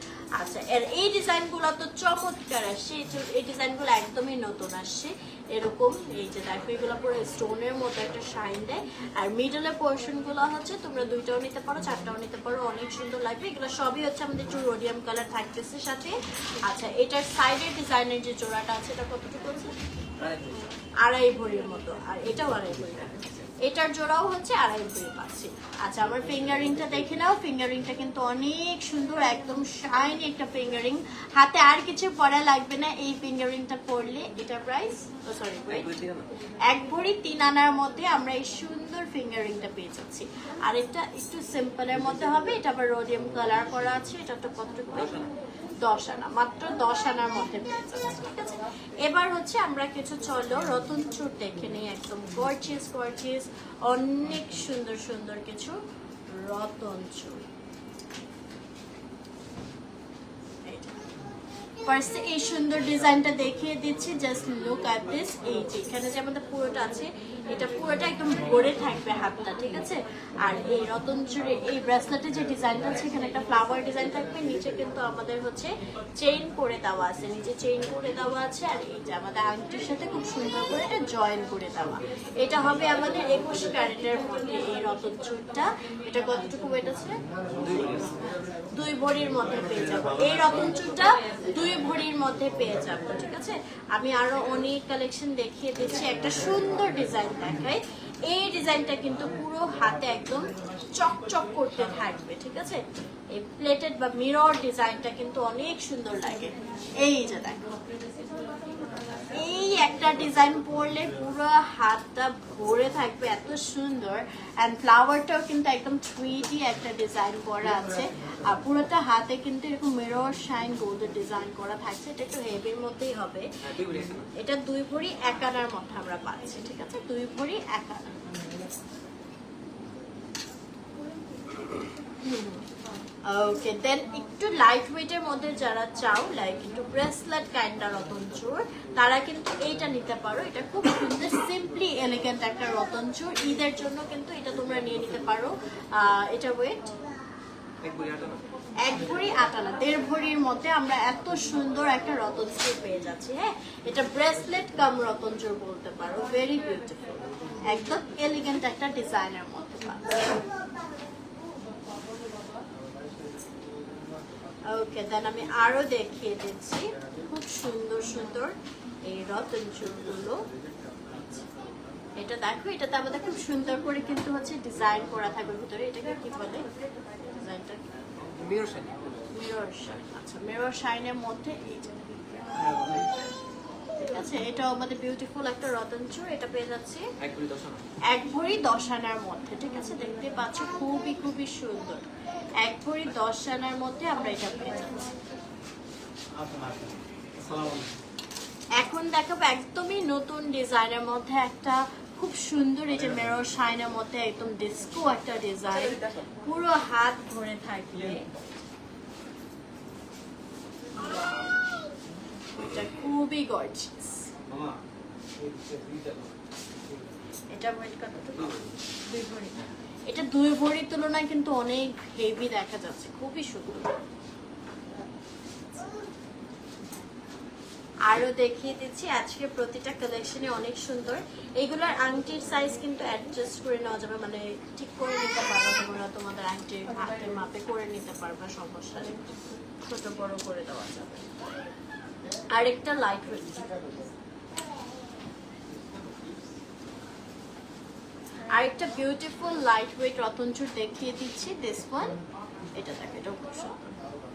আচ্ছা, এর এই ডিজাইনগুলো তো চমৎকার আসছে, এই ডিজাইনগুলো একদমই নতুন আসছে। এরকম এই যে দেখো, এগুলো পুরো স্টোনের মতো একটা শাইন দেয়। আর মিডলের পোর্শন গুলো হচ্ছে তোমরা 2টাও নিতে পারো, 4টাও নিতে পারো, অনেক সুন্দর লাগবে। এগুলো সবই হচ্ছে আমাদের একটু রোডিয়াম কালার থাকতেছে সাথে। আচ্ছা, এটার সাইডের ডিজাইনের যে জোড়াটা আছে এটা কতটুকু আছে? 2.5 ভরির মতো। আর এটাও 2.5 ভরি, এটার জোড়াও হচ্ছে 2.5 ভরি পাচ্ছি। আচ্ছা, আমার ফিঙ্গারিংটা দেখে নাও। ফিঙ্গারিংটা কিন্তু অনেক সুন্দর, একদম শাইনি একটা ফিঙ্গারিং, হাতে আর কিছু পরা লাগবে না এই ফিঙ্গারিংটা পরলে। এটার প্রাইস সরি 1 ভরি 3 আনার মধ্যে আমরা এই সুন্দর ফিঙ্গারিংটা পেয়ে যাচ্ছি। আর এটা একটু সিম্পলের মধ্যে হবে, এটা আবার রোডিয়াম কালার করা আছে। এটা তো কতটুকু? 10 আনা, মাত্র 10 আনার মধ্যে পেয়ে যাচ্ছে, ঠিক আছে। এবার হচ্ছে আমরা কিছু চলো রতন চূড় দেখে নিই, একদম গর্জিয়াস গর্জিয়াস অনেক সুন্দর সুন্দর কিছু রতন চূড়। ফার্স্টে এই সুন্দর ডিজাইনটা দেখিয়ে দিচ্ছি, জাস্ট লুক অ্যাট দিস। এই যে এখানে যে আমাদের পুরোটা আছে, এটা পুরোটা একদম ভরে থাকবে হাতটা, ঠিক আছে। আর এই রতন চূড়ে এই ব্রেসলেটের যে ডিজাইনটা আছে, এখানে একটা ফ্লাওয়ার ডিজাইন থাকবে, নিচে কিন্তু আমাদের হচ্ছে চেইন করে দেওয়া আছে, নিচে চেইন করে দেওয়া আছে। আর এই যে আমাদের আংটির সাথে খুব সুন্দর করে এটা জয়েন করে দেওয়া। এটা হবে আমাদের 21 ক্যারেটের মধ্যে এই রতন চূড়টা। এটা কতটুকু ওয়েট আছে? 2 ভরির মধ্যে পেয়ে যাবো এই রতন চূড়টা, 2 ভরির মধ্যে পেয়ে যাবো, ঠিক আছে। আমি আরো অনেক কালেকশন দেখিয়ে দিচ্ছি। একটা সুন্দর ডিজাইন দেখাই, এই ডিজাইনটা কিন্তু পুরো হাতে একদম চকচক করতে থাকবে, ঠিক আছে। এই প্লেটেড বা মিরর ডিজাইনটা কিন্তু অনেক সুন্দর লাগে। এই যে দেখো, এই একটা ডিজাইন পরলে পুরো হাতটা ভরে থাকবে, এত সুন্দর। এন্ড ফ্লাওয়ারটাও কিন্তু একদম 3D একটা ডিজাইন করা আছে, আর পুরোটা হাতে কিন্তু এরকম মিরর শাইন গোল্ডের ডিজাইন করা থাকছে। এটা একটু হেভির মধ্যেই হবে। হ্যাঁ, 2 ভরি 1 আনা। এটা 2 ভরি 1 আনার মধ্যে আমরা পাচ্ছি, ঠিক আছে, 2 ভরি 1 আনা। ওকে, দেন একটু লাইট ওয়েটের মধ্যে যারা চাও, লাইক একটু ব্রেসলেট কাইন্ডার রতন চোর, তারা কিন্তু এইটা নিতে পারো। এটা খুব সুন্দর সিম্পলি এলিগেন্ট একটা রতন চোর। ঈদের জন্য কিন্তু এটা তোমরা নিয়ে নিতে পারো। এটা ওয়েট 1 ভরি 8 আনা। 1 ভরি 8 আনা, 1.5 ভরির মধ্যে আমরা এত সুন্দর একটা রতন চোর পেয়ে যাচ্ছি। হ্যাঁ, এটা ব্রেসলেট কাম রতন চোর বলতে পারো, ভেরি বিউটিফুল, একদম এলিগেন্ট একটা ডিজাইনের মধ্যে পাচ্ছি। ওকে, দেন আমি আরো দেখিয়ে দিচ্ছি খুব সুন্দর সুন্দর এই রতন চুলগুলো। এটা দেখো, এটাতে আমাদের খুব সুন্দর করে কিন্তু হচ্ছে ডিজাইন করা থাকবে ভিতরে। এটাকে কি বলে ডিজাইনটা? Mirror shine. Mirror shine. আচ্ছা, মিরর শাইনের মধ্যে এই যে, ঠিক আছে, এটাও আমাদের বিউটিফুল একটা রতন চুর। এটা পেয়ে যাচ্ছে 1 ভরি 10 আনা। 1 ভরি 10 আনার মধ্যে, ঠিক আছে, দেখতে পাচ্ছ খুবই খুবই সুন্দর। 1 ভরি 10 আনার মধ্যে আমরা এটা পেয়ে যাচ্ছি। এখন দেখাবো একদমই নতুন ডিজাইনের মধ্যে একটা খুব সুন্দর, এই যে মিরর শাইনের মধ্যে একদম ডিস্কো একটা ডিজাইন, পুরো হাত ভরে থাকবে। এটা খুবই গর্জিয়াস। এটা ওয়েট কতটুকু? 2 ভরি। এটা 2 ভরির তুলনায় কিন্তু অনেক হেভি দেখা যাচ্ছে, খুবই সুন্দর। আরো দেখিয়ে দিচ্ছি, আজকে প্রতিটা কালেকশনে অনেক সুন্দর। এইগুলোর আংটির সাইজ কিন্তু অ্যাডজাস্ট করে নেওয়া যাবে, মানে ঠিক করে নিতে পারবে তোমরা, তোমাদের আংটির হাতের মাপে করে নিতে পারবে, সমস্যা নেই, ছোট বড় করে দেওয়া যাবে। আরেকটা লাইট ওয়েট, আরেকটা বিউটিফুল লাইট ওয়েট রতনচুর দেখিয়ে দিচ্ছি, দিস ওয়ান। এটা দেখো, এটাও খুব সুন্দর,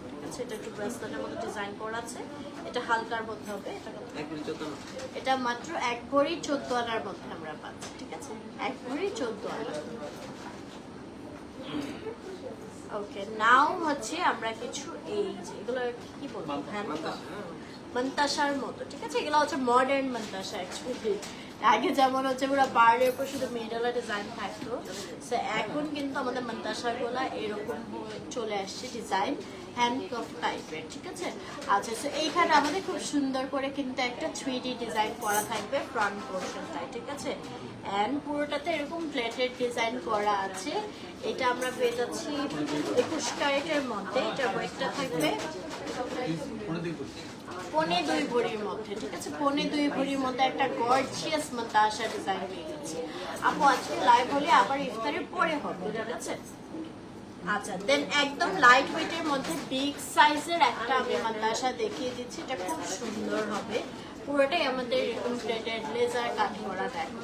ঠিক আছে। এটা একটু ব্রেসলেটের মতো ডিজাইন করা আছে। এটা হালকার মধ্যে হবে। এটা 1 ভরি 14 আনা। এটা মাত্র 1 ভরি 14 আনার মধ্যে আমরা পাচ্ছি, ঠিক আছে, 1 ভরি 14 আনা। ওকে, নাও হচ্ছে আমরা কিছু এই যে এগুলো কি বলবো, মন্তাসার মতো, ঠিক আছে, এগুলো হচ্ছে মডার্ন মন্তাসা অ্যাকচুয়ালি। আগে যেমন হচ্ছে পুরো বারের উপর শুধু মেডালা ডিজাইন থাকতো, সো এখন কিন্তু আমাদের মন্তাসাগুলো এরকম চলে আসছে ডিজাইন, হ্যান্ডকাফ টাইপের, ঠিক আছে। আচ্ছা, সো এইখানে আমাদের খুব সুন্দর করে কিন্তু একটা 3D ডিজাইন করা থাকবে ফ্রন্ট পোর্শনটায়, ঠিক আছে। অ্যান্ড পুরোটাতে এরকম প্লেটেড ডিজাইন করা আছে। এটা আমরা পেয়ে যাচ্ছি 21 ক্যারেটের মধ্যে। এটা ওয়েটটা থাকবে 2.25 ভরির মধ্যে, ঠিক আছে, 2.25 ভরির মধ্যে একটা গর্জিয়াস মন্তাসা ডিজাইন পেয়ে যাচ্ছি। আপু আজকে লাইভ হলে আবার ইফতারের পরে হবে, ঠিক আছে। আচ্ছা, দেন একদম লাইট ওয়েটের মধ্যে বিগ সাইজের একটা আমি মন্তাসা দেখিয়ে দিচ্ছি। এটা খুব সুন্দর হবে, পুরোটাই আমাদের এরকম প্লেটেড লেজার কাট করা দেখো।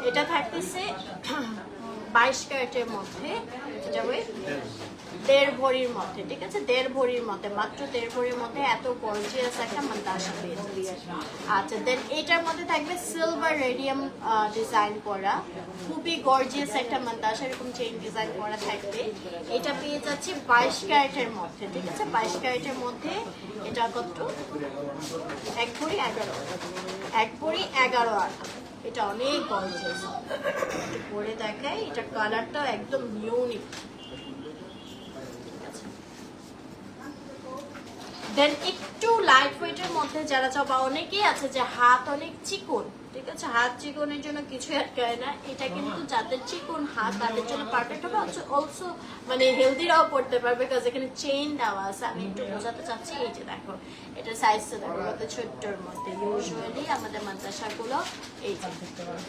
এটা থাকতেছে 22 ক্যারেটের মধ্যে। এটা ওয়েট 1.5 ভরির মধ্যে, ঠিক আছে, 1.5 ভরির মধ্যে, মাত্র 1.5 ভরির মধ্যে এত গর্জিয়াস একটা মন্তাসা পেয়ে যাচ্ছে। আচ্ছা, দেন এটার মধ্যে থাকবে সিলভার রেডিয়াম ডিজাইন করা, খুবই গর্জিয়াস একটা মন্তাসা, এরকম চেইন ডিজাইন করা থাকবে। এটা পেয়ে যাচ্ছি 22 ক্যারেটের মধ্যে, ঠিক আছে, 22 ক্যারেটের মধ্যে। এটা কত? 1 ভরি 11, 1 ভরি 11 আনা। এটা অনেক গর্জিয়াস, পরে দেখাই। এটা কালারটা একদম ইউনিক। দেন একটু লাইট ওয়েটের মধ্যে যারা চাও, বা অনেকেই আছে যে হাত অনেক চিকন, ঠিক আছে, হাত চিকনের জন্য কিছু আটকায় না। এটা কিন্তু যাদের চিকন হাত তাদের জন্য পারফেক্ট হবে। অলসো মানে হেলদিরাও পড়তে পারবে, বিকজ এখানে চেইন দেওয়া আছে। আমি একটু বোঝাতে চাচ্ছি, এই যে দেখো, এটা সাইজটা দেখো কত ছোট্টর মধ্যে। ইউজুয়ালি আমাদের মাদ্রাসাগুলো এই যে,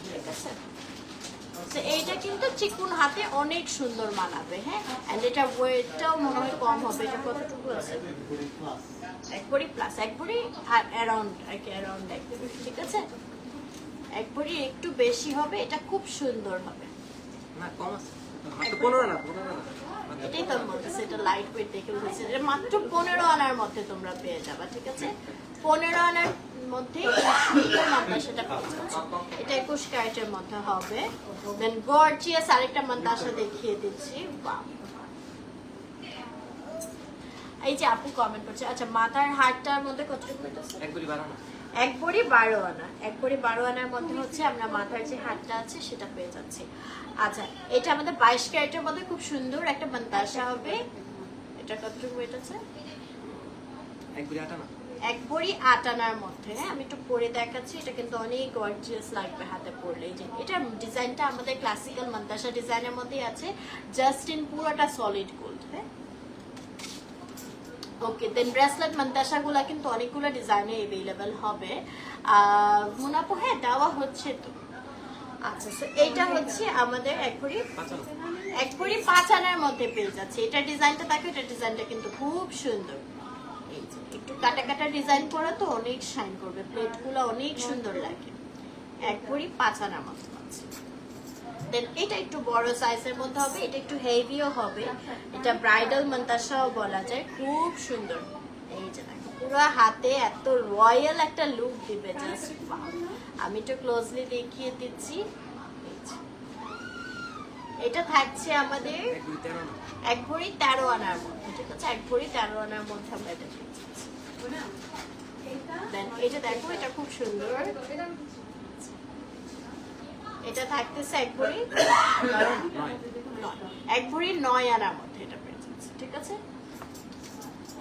ঠিক আছে, তো এইটা কিন্তু চিকুন হাতে অনেক সুন্দর মানাবে। হ্যাঁ, এন্ড এটা ওয়েটটাও মনে হয় কম হবে। এটা কতটুকু আছে? 1 ভরি প্লাস, 1 ভরি অ্যারাউন্ড আর কি, অ্যারাউন্ড 1 ভরি, ঠিক আছে, 1 ভরি একটু বেশি হবে। এটা খুব সুন্দর হবে। না, কম আছে, মাত্র 15 আনা, 15 আনা। এটাই তো আমি বলতেছি, এটা লাইট ওয়েট দেখে বলছি, এটা মাত্র 15 আনার মধ্যে তোমরা পেয়ে যাবা, ঠিক আছে? 15 আনার মধ্যে সুন্দর মাদ্রাসাটা পেয়ে যাচ্ছ। এটা 21 ক্যারেটের মধ্যে হবে। দেন গর্জিয়াস আরেকটা মাদ্রাসা দেখিয়ে দিচ্ছি। বাহ, এই যে আপু কমেন্ট করছে, আচ্ছা মাথার হারটার মধ্যে কতটুকু পেতেছে? এক ভরি 12 আনা। 1 ভরি 12 আনা, 1 ভরি 12 আনার মধ্যে হচ্ছে আমরা মাথার যে হারটা আছে সেটা পেয়ে যাচ্ছি। আচ্ছা, এটা আমাদের 22 ক্যারেটের মধ্যে খুব সুন্দর একটা মাদ্রাসা হবে। এটা কতটুকু ওয়েট আছে? এক ভরি 8 আনা। 1 ভরি 8 আনার মধ্যে। হ্যাঁ, আমি একটু পরে দেখাচ্ছি, এটা কিন্তু অনেক গর্জিয়াস লাগবে হাতে পরলে। যে এটা ডিজাইনটা আমাদের ক্লাসিক্যাল মাদ্রাসা ডিজাইনের মধ্যেই আছে, জাস্ট ইন পুরোটা সলিড গোল্ড। হ্যাঁ, ওকে। দেন ব্রেসলেট মাদ্রাসাগুলো কিন্তু অনেকগুলো ডিজাইনে अवेलेबल হবে। মুনাপু হ্যাঁ দেওয়া হচ্ছে তো। আচ্ছা, সো এইটা হচ্ছে আমাদের 1 ভরি 5 আনার মধ্যে পেয়ে যাচ্ছে। এটা ডিজাইনটা দেখো, এটা ডিজাইনটা কিন্তু খুব সুন্দর। এই যে একটু কাটা কাটা ডিজাইন করা তো অনেক শাইন করবে, প্লেটগুলো অনেক সুন্দর লাগে। 1 ভরি 5 আনার মধ্যে পাচ্ছি। দেন এটা একটু বড় সাইজের মধ্যে হবে, এটা একটু হেভিও হবে। এটা ব্রাইডাল মান্তাসাও বলা যায়, খুব সুন্দর। এই যে দেখো পুরো হাতে এত রয়্যাল একটা লুক দিবে, জাস্ট আমি একটু ক্লোজলি দেখিয়ে দিচ্ছি। এটা থাকছে আমাদের 1 ভরি 13 আনার মধ্যে, ঠিক আছে? 1 ভরি 13 আনার মধ্যে আমরা এটা পেয়ে যাচ্ছি। দেন এটা দেখো, এটা খুব সুন্দর। এটা থাকতেছে 1 ভরি 9 আনার মধ্যে এটা পেয়ে যাচ্ছে, ঠিক আছে?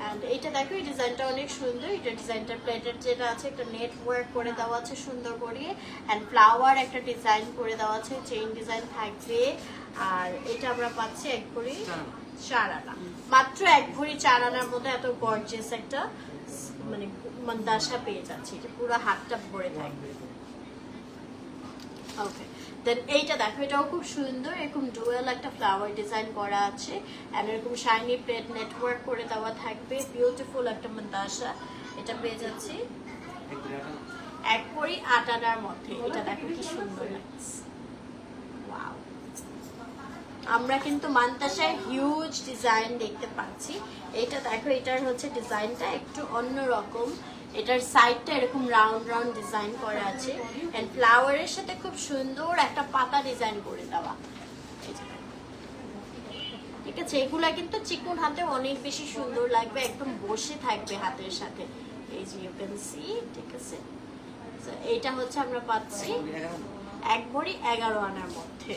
এন্ড এটা দেখো, এই ডিজাইনটা অনেক সুন্দর। এটা ডিজাইনটা প্লেটের যেটা আছে একটা নেট ওয়ার্ক করে দেওয়া আছে সুন্দর করে, এন্ড ফ্লাওয়ার একটা ডিজাইন করে দেওয়া আছে, চেইন ডিজাইন থাকবে। আর এটা আমরা পাচ্ছি 1 ভরি 4 আনা, মাত্র 1 ভরি 4 আনার মধ্যে এত গর্জিয়াস একটা মানে মাদ্রাসা পেয়ে যাচ্ছি। এটা পুরো হাতটা ভরে থাকবে। ওকে, দেন এইটা দেখো, এটাও খুব সুন্দর। এরকম ডুয়েল একটা ফ্লাওয়ার ডিজাইন করা আছে, এন্ড এরকম শাইনি প্লেট নেটওয়ার্ক করে দেওয়া থাকবে। বিউটিফুল একটা মাদ্রাসা এটা পেয়ে যাচ্ছি 1 ভরি 8 আনার মধ্যে। এটা দেখো কি সুন্দর লাগছে, ওয়াও। আমরা কিন্তু মাদ্রাসায় হিউজ ডিজাইন দেখতে পাচ্ছি। এটা দেখো, এটার হচ্ছে ডিজাইনটা একটু অন্যরকম। এটার সাইডটা এরকম রাউন্ড রাউন্ড ডিজাইন করা আছে, এন্ড ফ্লাওয়ারের সাথে খুব সুন্দর একটা পাতা ডিজাইন করে দেওয়া। ঠিক আছে, এগুলা কিন্তু চিকন হাতে অনেক বেশি সুন্দর লাগবে, একদম বসে থাকবে হাতের সাথে। এই যে ইউ ক্যান সি, ঠিক আছে? এইটা হচ্ছে আমরা পাচ্ছি 1 ভরি 11 আনার মধ্যে।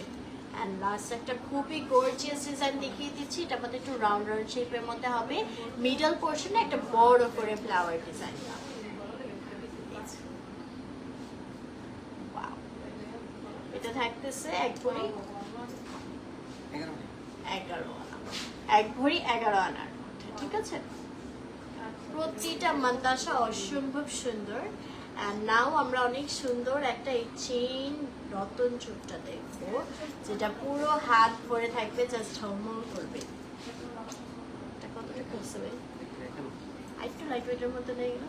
এন্ড লাস্ট একটা খুবই গর্জিয়াস ডিজাইন দেখিয়ে দিচ্ছি। এটা আমাদের একটু রাউন্ড রাউন্ড শেপের মধ্যে হবে, মিডল পোর্শনে একটা বড় করে ফ্লাওয়ার ডিজাইন। এটা থাকতেছে 1 ভরি 11 আনা, 1 ভরি 11 আনার মধ্যে, ঠিক আছে? প্রতিটা মাদ্রাসা অসম্ভব সুন্দর। এন্ড নাও আমরা অনেক সুন্দর একটা এই চেইন রতন চুপটা দেখবো, যেটা পুরো হাত ভরে থাকবে, জাস্ট ঝলমল করবে। এটা কতটা খুঁজবে? একটু লাইট ওয়েটের মধ্যে নেই গেল।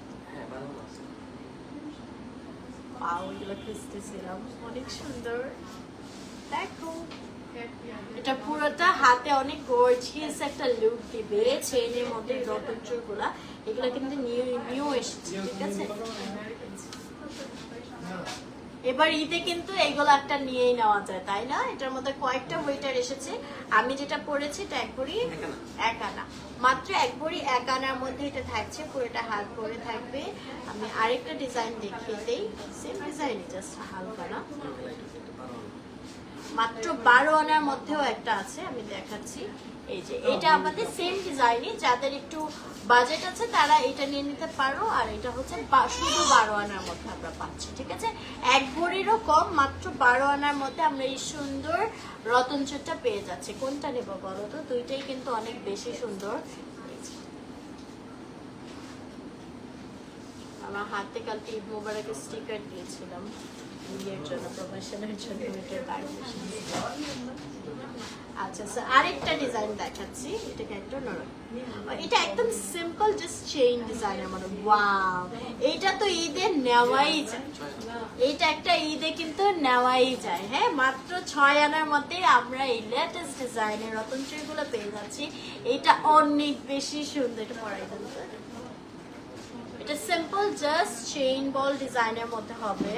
পাও এগুলো খুঁজতেছিলাম, অনেক সুন্দর। দেখো, এটা পুরোটা হাতে অনেক গর্জিয়াস একটা লুক দিবে। চেইনের মধ্যে রতন চুরগুলা, এগুলো কিন্তু নিউ এসেছে, ঠিক আছে? এবার ঈদে কিন্তু এগুলো একটা নিয়েই নেওয়া যায়, তাই না? এটার মধ্যে কয়েকটা ওয়েটার এসেছে। আমি যেটা পরেছি এটা 1 ভরি 1 আনা, মাত্র 1 ভরি 1 আনার মধ্যে এটা থাকছে, পুরোটা হাত ভরে থাকবে। আমি আরেকটা ডিজাইন দেখিয়ে দেই, সেম ডিজাইন, জাস্ট হালকা না। মাত্র 12 আনার মধ্যেও একটা আছে, আমি দেখাচ্ছি। এই যে এটা আমাদের সেম ডিজাইনই, যাদের একটু বাজেট আছে তারা এটা নিয়ে নিতে পারো। আর এটা হচ্ছে শুধু 12 আনার মধ্যে আমরা পাচ্ছি, ঠিক আছে? 1 ভরিরও কম, মাত্র 12 আনার মধ্যে আমরা এই সুন্দর রতন চুরটা পেয়ে যাচ্ছি। কোনটা নেব বলো তো? দুইটাই কিন্তু অনেক বেশি সুন্দর। আমার হাতে কালকে ঈদ মোবারকের স্টিকার দিয়েছিলাম বিয়ের জন্য, প্রমোশনের জন্য। আচ্ছা স্যার, আরেকটা ডিজাইন দেখাচ্ছি, এটাকে একটা নরম, এটা একদম সিম্পল জাস্ট চেইন ডিজাইনের মানে ওয়াও, এটা তো ঈদে নেওয়াই যায়, এটা একটা ঈদে কিন্তু নেওয়াই যায়। হ্যাঁ, মাত্র 6 আনার মধ্যে আমরা এই লেটেস্ট ডিজাইনের রতন চুড়িগুলো পেয়ে যাচ্ছি। এটা অনেক বেশি সুন্দর, এটা পরাই দেন তো। এটা সিম্পল জাস্ট চেইন বল ডিজাইনের মধ্যে হবে।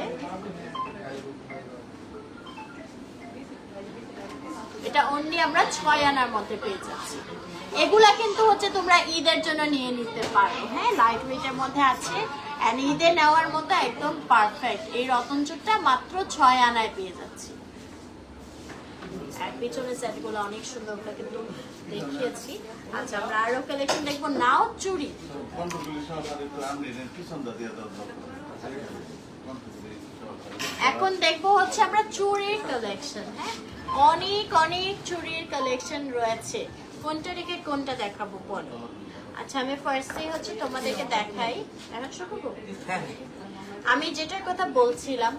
এটা অনলি আমরা 6 আনার মধ্যে পেয়ে যাচ্ছি। এগুলা কিন্তু হচ্ছে তোমরা ঈদের জন্য নিয়ে নিতে পারো। হ্যাঁ, লাইট ওয়েটের মধ্যে আছে এন্ড ঈদে নেওয়ার মতো একদম পারফেক্ট। এই রতন চুটটা মাত্র 6 আনায় পেয়ে যাচ্ছি। আর পিছনের সেটগুলো অনেক সুন্দর, ওটা কিন্তু দেখিয়েছি। আচ্ছা, আমরা আরো কালেকশন দেখবো। নাও চুড়ি, এখন দেখবো হচ্ছে আমরা চুড়ির কালেকশন। হ্যাঁ, অনেক অনেক চুড়ির কালেকশন রয়েছে। কোনটা রেখে কোনটা দেখাবো বলো? আচ্ছা, আমি ফার্স্টে হচ্ছে তোমাদেরকে দেখাই। এখন শুরু করবো। আমি যেটার কথা বলছিলাম,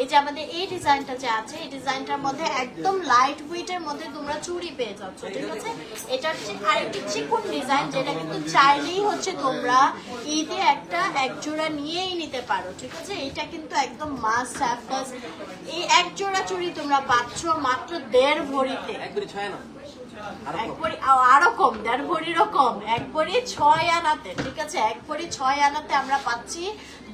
এই যে আমাদের এই ডিজাইনটা যে আছে, এই ডিজাইনটার মধ্যে একদম লাইট ওয়েটের মধ্যে তোমরা চুড়ি পেয়ে যাচ্ছ। ঠিক আছে, এটা হচ্ছে আরেকটি চিকন ডিজাইন, যেটা কিন্তু চাইলেই হচ্ছে তোমরা ঈদে এক জোড়া নিয়েই নিতে পারো। ঠিক আছে, এটা কিন্তু একদম মাস্ট হ্যাভ। প্লাস এই এক জোড়া চুড়ি তোমরা পাচ্ছ মাত্র 1.5 ভরিতে। এক ভরি আরো কম, 1.5 ভরিরও কম, 1 ভরি 6 আনাতে। ঠিক আছে, 1 ভরি 6 আনাতে আমরা পাচ্ছি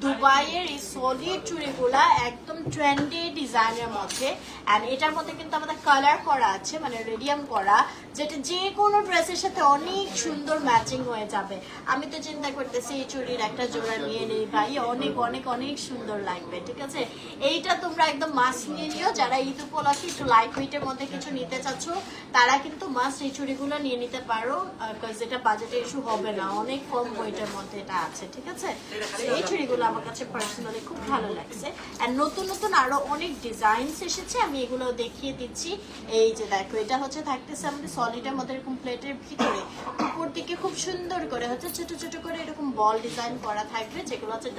দুবাইয়ের এই সলিড চুড়িগুলা একদম ট্রেন্ডি ডিজাইনের মধ্যে। এন্ড এটার মধ্যে কিন্তু আমাদের কালার করা আছে, মানে রেডিয়াম করা, যেটা যে কোনো ড্রেসের সাথে অনেক সুন্দর ম্যাচিং হয়ে যাবে। আমি তো চিন্তা করতেছি এই চুড়ির একটা জোড়া নিয়ে নেই ভাই, অনেক অনেক অনেক সুন্দর লাগবে। ঠিক আছে, এইটা তোমরা একদম মাস্ট নিয়ে নিও। যারা ঈদ উপলক্ষে একটু লাইট ওয়েটের মধ্যে কিছু নিতে চাচ্ছ, তারা কিন্তু মাস্ট এই চুড়িগুলো নিয়ে নিতে পারো, বিকজ এটা বাজেটে ইস্যু হবে না, অনেক কম ওয়েটের মধ্যে এটা আছে। ঠিক আছে, এই চুড়িগুলো আমার কাছে পার্সোনালি খুব ভালো লাগছে। আর নতুন নতুন আরো অনেক ডিজাইনস এসেছে, আমি এগুলো দেখিয়ে দিচ্ছি। এই যে দেখো, এটা হচ্ছে থাকতেছে আমাদের সলিডের মধ্যে এরকম প্লেটের ভিতরে উপর দিকে খুব সুন্দর করে হচ্ছে ছোট ছোট করে এরকম বল ডিজাইন করা থাকবে, যেগুলো হচ্ছে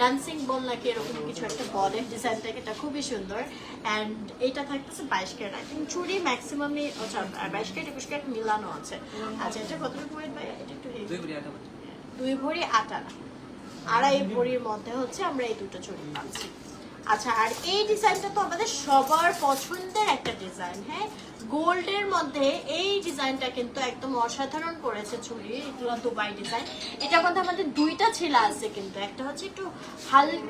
ডান্সিং বল নাকি এরকম কিছু একটা বলের ডিজাইন থাকে, এটা খুবই সুন্দর। অ্যান্ড এটা থাকতেছে 22 ক্যারেট। আই থিঙ্ক চুড়ি ম্যাক্সিমামই 22 ক্যারেট 21 ক্যারেট মিলানো আছে। আচ্ছা, এটা কতটুকু ওয়েট ভাই? এটা একটু 2 ভরি 8 আনা, 2.5 ভরির মধ্যে হচ্ছে আমরা এই দুটো চুড়ি পাচ্ছি। আচ্ছা, আর এই ডিজাইনটা তো আমাদের সবার পছন্দের একটা ডিজাইন। হ্যাঁ, গোল্ডের মধ্যে এই ডিজাইনটা কিন্তু একদম অসাধারণ করেছে চুড়ি, এগুলো দুবাই ডিজাইন। এটার মধ্যে আমাদের 2টা ছেলা আছে, কিন্তু একটা হচ্ছে একটু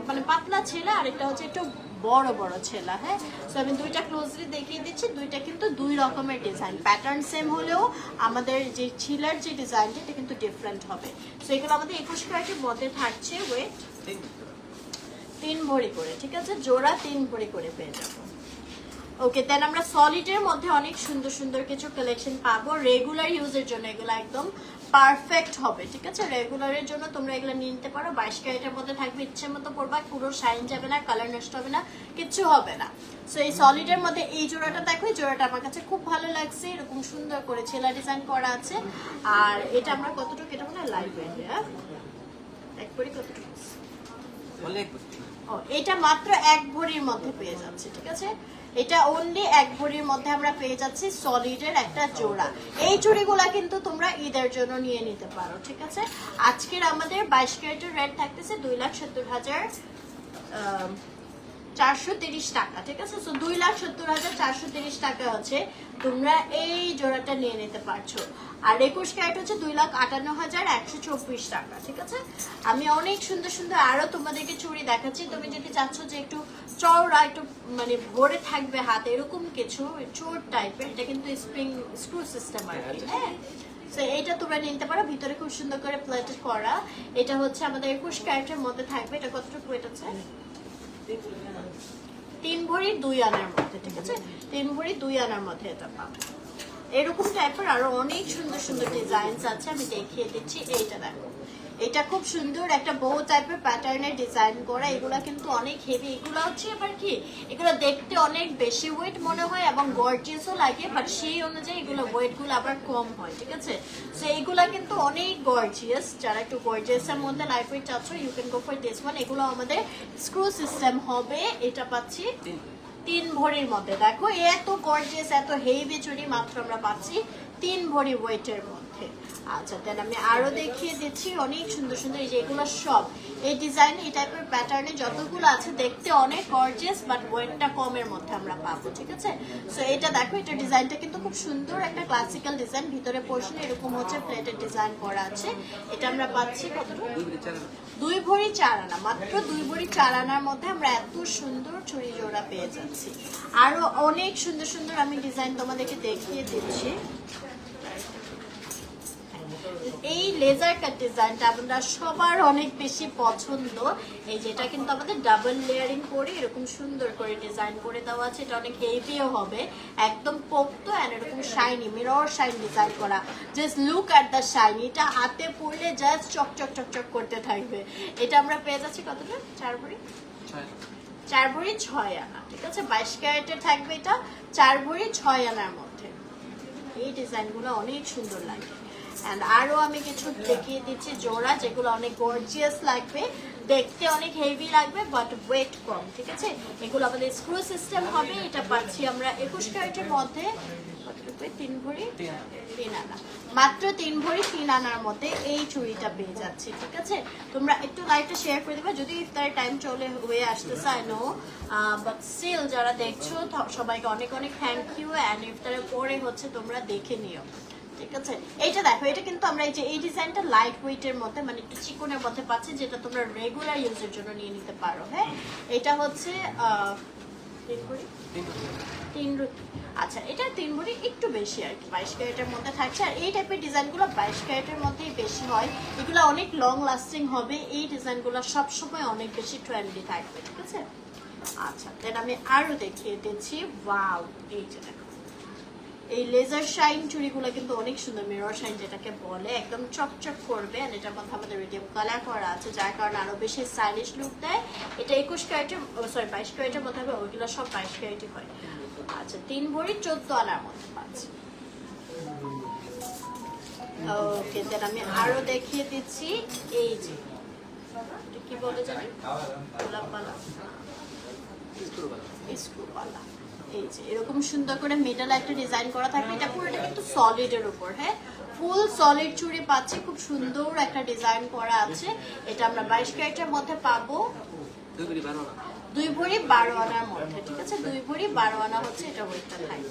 মানে পাতলা ছেলা, আর একটা হচ্ছে একটু বড় বড় ছেলা। হ্যাঁ, তো আমি 2টা ক্লোজলি দেখিয়ে দিচ্ছি। 2টা কিন্তু 2 রকমের ডিজাইন, প্যাটার্ন সেম হলেও আমাদের যে ছিলার যে ডিজাইনটা এটা কিন্তু ডিফারেন্ট হবে। তো এগুলো আমাদের 21 ক্যারেটের মধ্যে থাকছে। ওয়েট 3 ভরি করে। ঠিক আছে, জোড়া 3 ভরি করে পেয়ে যাবো। ওকে, দেন আমরা সলিডের মধ্যে অনেক সুন্দর সুন্দর কিছু কালেকশন পাবো রেগুলার ইউজের জন্য। এগুলো একদম পারফেক্ট হবে। ঠিক আছে, রেগুলারের জন্য তোমরা এগুলো নিয়ে নিতে পারো। 22 ক্যারেটের মধ্যে থাকবে, ইচ্ছে মতো পরবা, পুরো শাইন যাবে না, কালার নষ্ট হবে না, কিচ্ছু হবে না। সো এই সলিডের মধ্যে এই জোড়াটা দেখো, এই জোড়াটা আমার কাছে খুব ভালো লাগছে, এরকম সুন্দর করে ছেলা ডিজাইন করা আছে। আর এটা আমরা কতটুকু, এটা মানে লাইট ওয়েট, হ্যাঁ এক ভরি কতটুকু? ও, এটা মাত্র 1 ভরির মধ্যে পেয়ে যাচ্ছে। ঠিক আছে, এটা অনলি 1 ভরির মধ্যে আমরা পেয়ে যাচ্ছি সলিডের একটা জোড়া। এই চুড়িগুলা কিন্তু তোমরা ঈদের জন্য নিয়ে নিতে পারো। ঠিক আছে, আজকের আমাদের 22 ক্যারেটের রেট থাকতেছে 2,70,430 টাকা। ঠিক আছে, সো 2,70,430 টাকা হচ্ছে তোমরা এই জোড়াটা নিয়ে নিতে পারছো। আর 21 ক্যারেট হচ্ছে 2,58,124 টাকা। ঠিক আছে, আমি অনেক সুন্দর সুন্দর আরো তোমাদেরকে চুড়ি দেখাচ্ছি। তুমি যদি চাচ্ছ যে একটু চওড়া, একটু মানে ভরে থাকবে হাতে, এরকম কিছু চোর টাইপের, এটা কিন্তু স্প্রিং স্ক্রু সিস্টেম আর কি। হ্যাঁ, তো এইটা তোমরা নিতে পারো, ভিতরে খুব সুন্দর করে প্লেটেড করা। এটা হচ্ছে আমাদের 21 ক্যারেটের মধ্যে থাকবে। এটা কতটুকু ওয়েট আছে? 3 ভরি 2 আনার মধ্যে। ঠিক আছে, 3 ভরি 2 আনার মধ্যে এটা পাবো। এরকম টাইপের আরো অনেক সুন্দর সুন্দর ডিজাইনস আছে, আমি দেখিয়ে দিচ্ছি। এইটা দেখো, এটা খুব সুন্দর একটা বউ টাইপের প্যাটার্নের ডিজাইন করা। এগুলা কিন্তু অনেক হেভি, এগুলো হচ্ছে আবার কি, এগুলো দেখতে অনেক বেশি ওয়েট মনে হয় এবং গর্জিয়াসও লাগে, বাট সেই অনুযায়ী এগুলো ওয়েট গুলো আবার কম হয়, ঠিক আছে। সো এইগুলা কিন্তু অনেক গর্জিয়াস, যারা একটু গর্জিয়াসের মধ্যে লাইট ওয়েট চাচ্ছ you can go for this one. এগুলো আমাদের স্ক্রু সিস্টেম হবে। এটা পাচ্ছি 3 ভরির মধ্যে। দেখো এত গর্জিয়াস এত হেভি চুড়ি মাত্র আমরা পাচ্ছি 3 ভরি ওয়েটের মধ্যে। আচ্ছা, দেন আমি আরো দেখিয়ে দিচ্ছি অনেক সুন্দর সুন্দর, এই যে এগুলো সব এই ডিজাইন এই টাইপের প্যাটার্নে যতগুলো আছে দেখতে অনেক গর্জিয়াস, বাট ওয়েটটা কমের মধ্যে আমরা পাবো, ঠিক আছে। সো এটা দেখো, এটা ডিজাইনটা কিন্তু খুব সুন্দর একটা ক্লাসিক্যাল ডিজাইন, ভিতরে পোর্শনে এরকম হচ্ছে প্লেটের ডিজাইন করা আছে। এটা আমরা পাচ্ছি কতটুকু, 2 ভরি 4 আনা, মাত্র 2 ভরি 4 আনার মধ্যে আমরা এত সুন্দর চুড়ি জোড়া পেয়ে যাচ্ছি। আরো অনেক সুন্দর সুন্দর আমি ডিজাইন তোমাদেরকে দেখিয়ে দিচ্ছি। এই লেজার কাট ডিজাইনটা আমরা সবার অনেক বেশি পছন্দ। এই যেটা কিন্তু আমাদের ডাবল লেয়ারিং করে এরকম সুন্দর করে ডিজাইন করে দেওয়া আছে। এটা অনেক হেভিও হবে, একদম পোক্ত এন্ড এরকম শাইনি মিরর শাইন ডিজাইন করা। Just look at the shine, এটা হাতে পরলে জাস্ট চকচক চকচক করতে থাকবে। এটা আমরা পেয়ে যাচ্ছি কতটা, 4 ভরি 6 আনা, ঠিক আছে। 22 ক্যারেটের থাকবে এটা, 4 ভরি 6 আনার মধ্যে। এই ডিজাইনগুলো অনেক সুন্দর লাগে। এন্ড আরো আমি কিছু দেখিয়ে দিচ্ছি জোড়া, যেগুলো অনেক গর্জিয়াস লাগবে, দেখতে অনেক হেভি লাগবে, বাট ওয়েট কম, ঠিক আছে। এগুলো আমাদের স্ক্রু সিস্টেম হবে। এটা পাচ্ছি আমরা 21 ক্যারেটের মধ্যে 3 ভরি 3 আনা, মাত্র 3 ভরি 3 আনার মধ্যে এই চুড়িটা পেয়ে যাচ্ছি, ঠিক আছে। তোমরা একটু লাইকটা শেয়ার করে দিবা, যদি ইফতার টাইম চলে হয়ে আসতেছে আই নো, বাট স্টিল যারা দেখছো সবাইকে অনেক অনেক থ্যাংক ইউ। এন্ড ইফতারের পরে হচ্ছে তোমরা দেখে নিও, ঠিক আছে। এইটা দেখো, এটা কিন্তু আমরা এই যে এই ডিজাইনটা লাইট ওয়েটের মধ্যে, মানে একটু চিকনের মধ্যে পাচ্ছি, যেটা তোমরা রেগুলার ইউজের জন্য নিয়ে নিতে পারো। হ্যাঁ, এটা হচ্ছে 3 ভরি, আচ্ছা এটা 3 ভরি একটু বেশি আর কি, 22 ক্যারেটের মধ্যে থাকছে। আর এই টাইপের ডিজাইনগুলো 22 ক্যারেটের মধ্যেই বেশি হয়, এগুলো অনেক লং লাস্টিং হবে। এই ডিজাইনগুলো সবসময় অনেক বেশি ট্রেন্ডি থাকবে, ঠিক আছে। আচ্ছা, দেন আমি আরো দেখিয়ে দিচ্ছি। ওয়াও, এই যে দেখো, এই লেজার শাইন চুড়িগুলো কিন্তু অনেক সুন্দর, মিরর শাইন যেটাকে বলে, একদম চকচক করবে। আর এটার মধ্যে আমাদের রিডিয়াম কালার করা আছে, যার কারণে আরো বেশি স্টাইলিশ লুক দেয়। এটা 21 ক্যারেটের, সরি 22 ক্যারেটের মধ্যে হবে, ওইগুলো সব 22 ক্যারেটই হয়। আচ্ছা, 3 ভরি 14 আনার মধ্যে পাচ্ছি। ওকে, দেন আমি আরো দেখিয়ে দিচ্ছি। এই যে কি বলে জানি, গোলাপবালা, স্ক্রুবালা। এই যে এরকম সুন্দর করে মিডলে একটা ডিজাইন করা থাকবে। এটা পুরোটা কিন্তু সলিডের উপর, হ্যাঁ ফুল সলিড চুড়ি পাচ্ছি, খুব সুন্দর একটা ডিজাইন করা আছে। এটা আমরা 22 ক্যারেটের মধ্যে পাবো, 2 ভরি 12 আনার মধ্যে, ঠিক আছে। 2 ভরি 12 আনা হচ্ছে এটা ওয়েটটা থাকবে।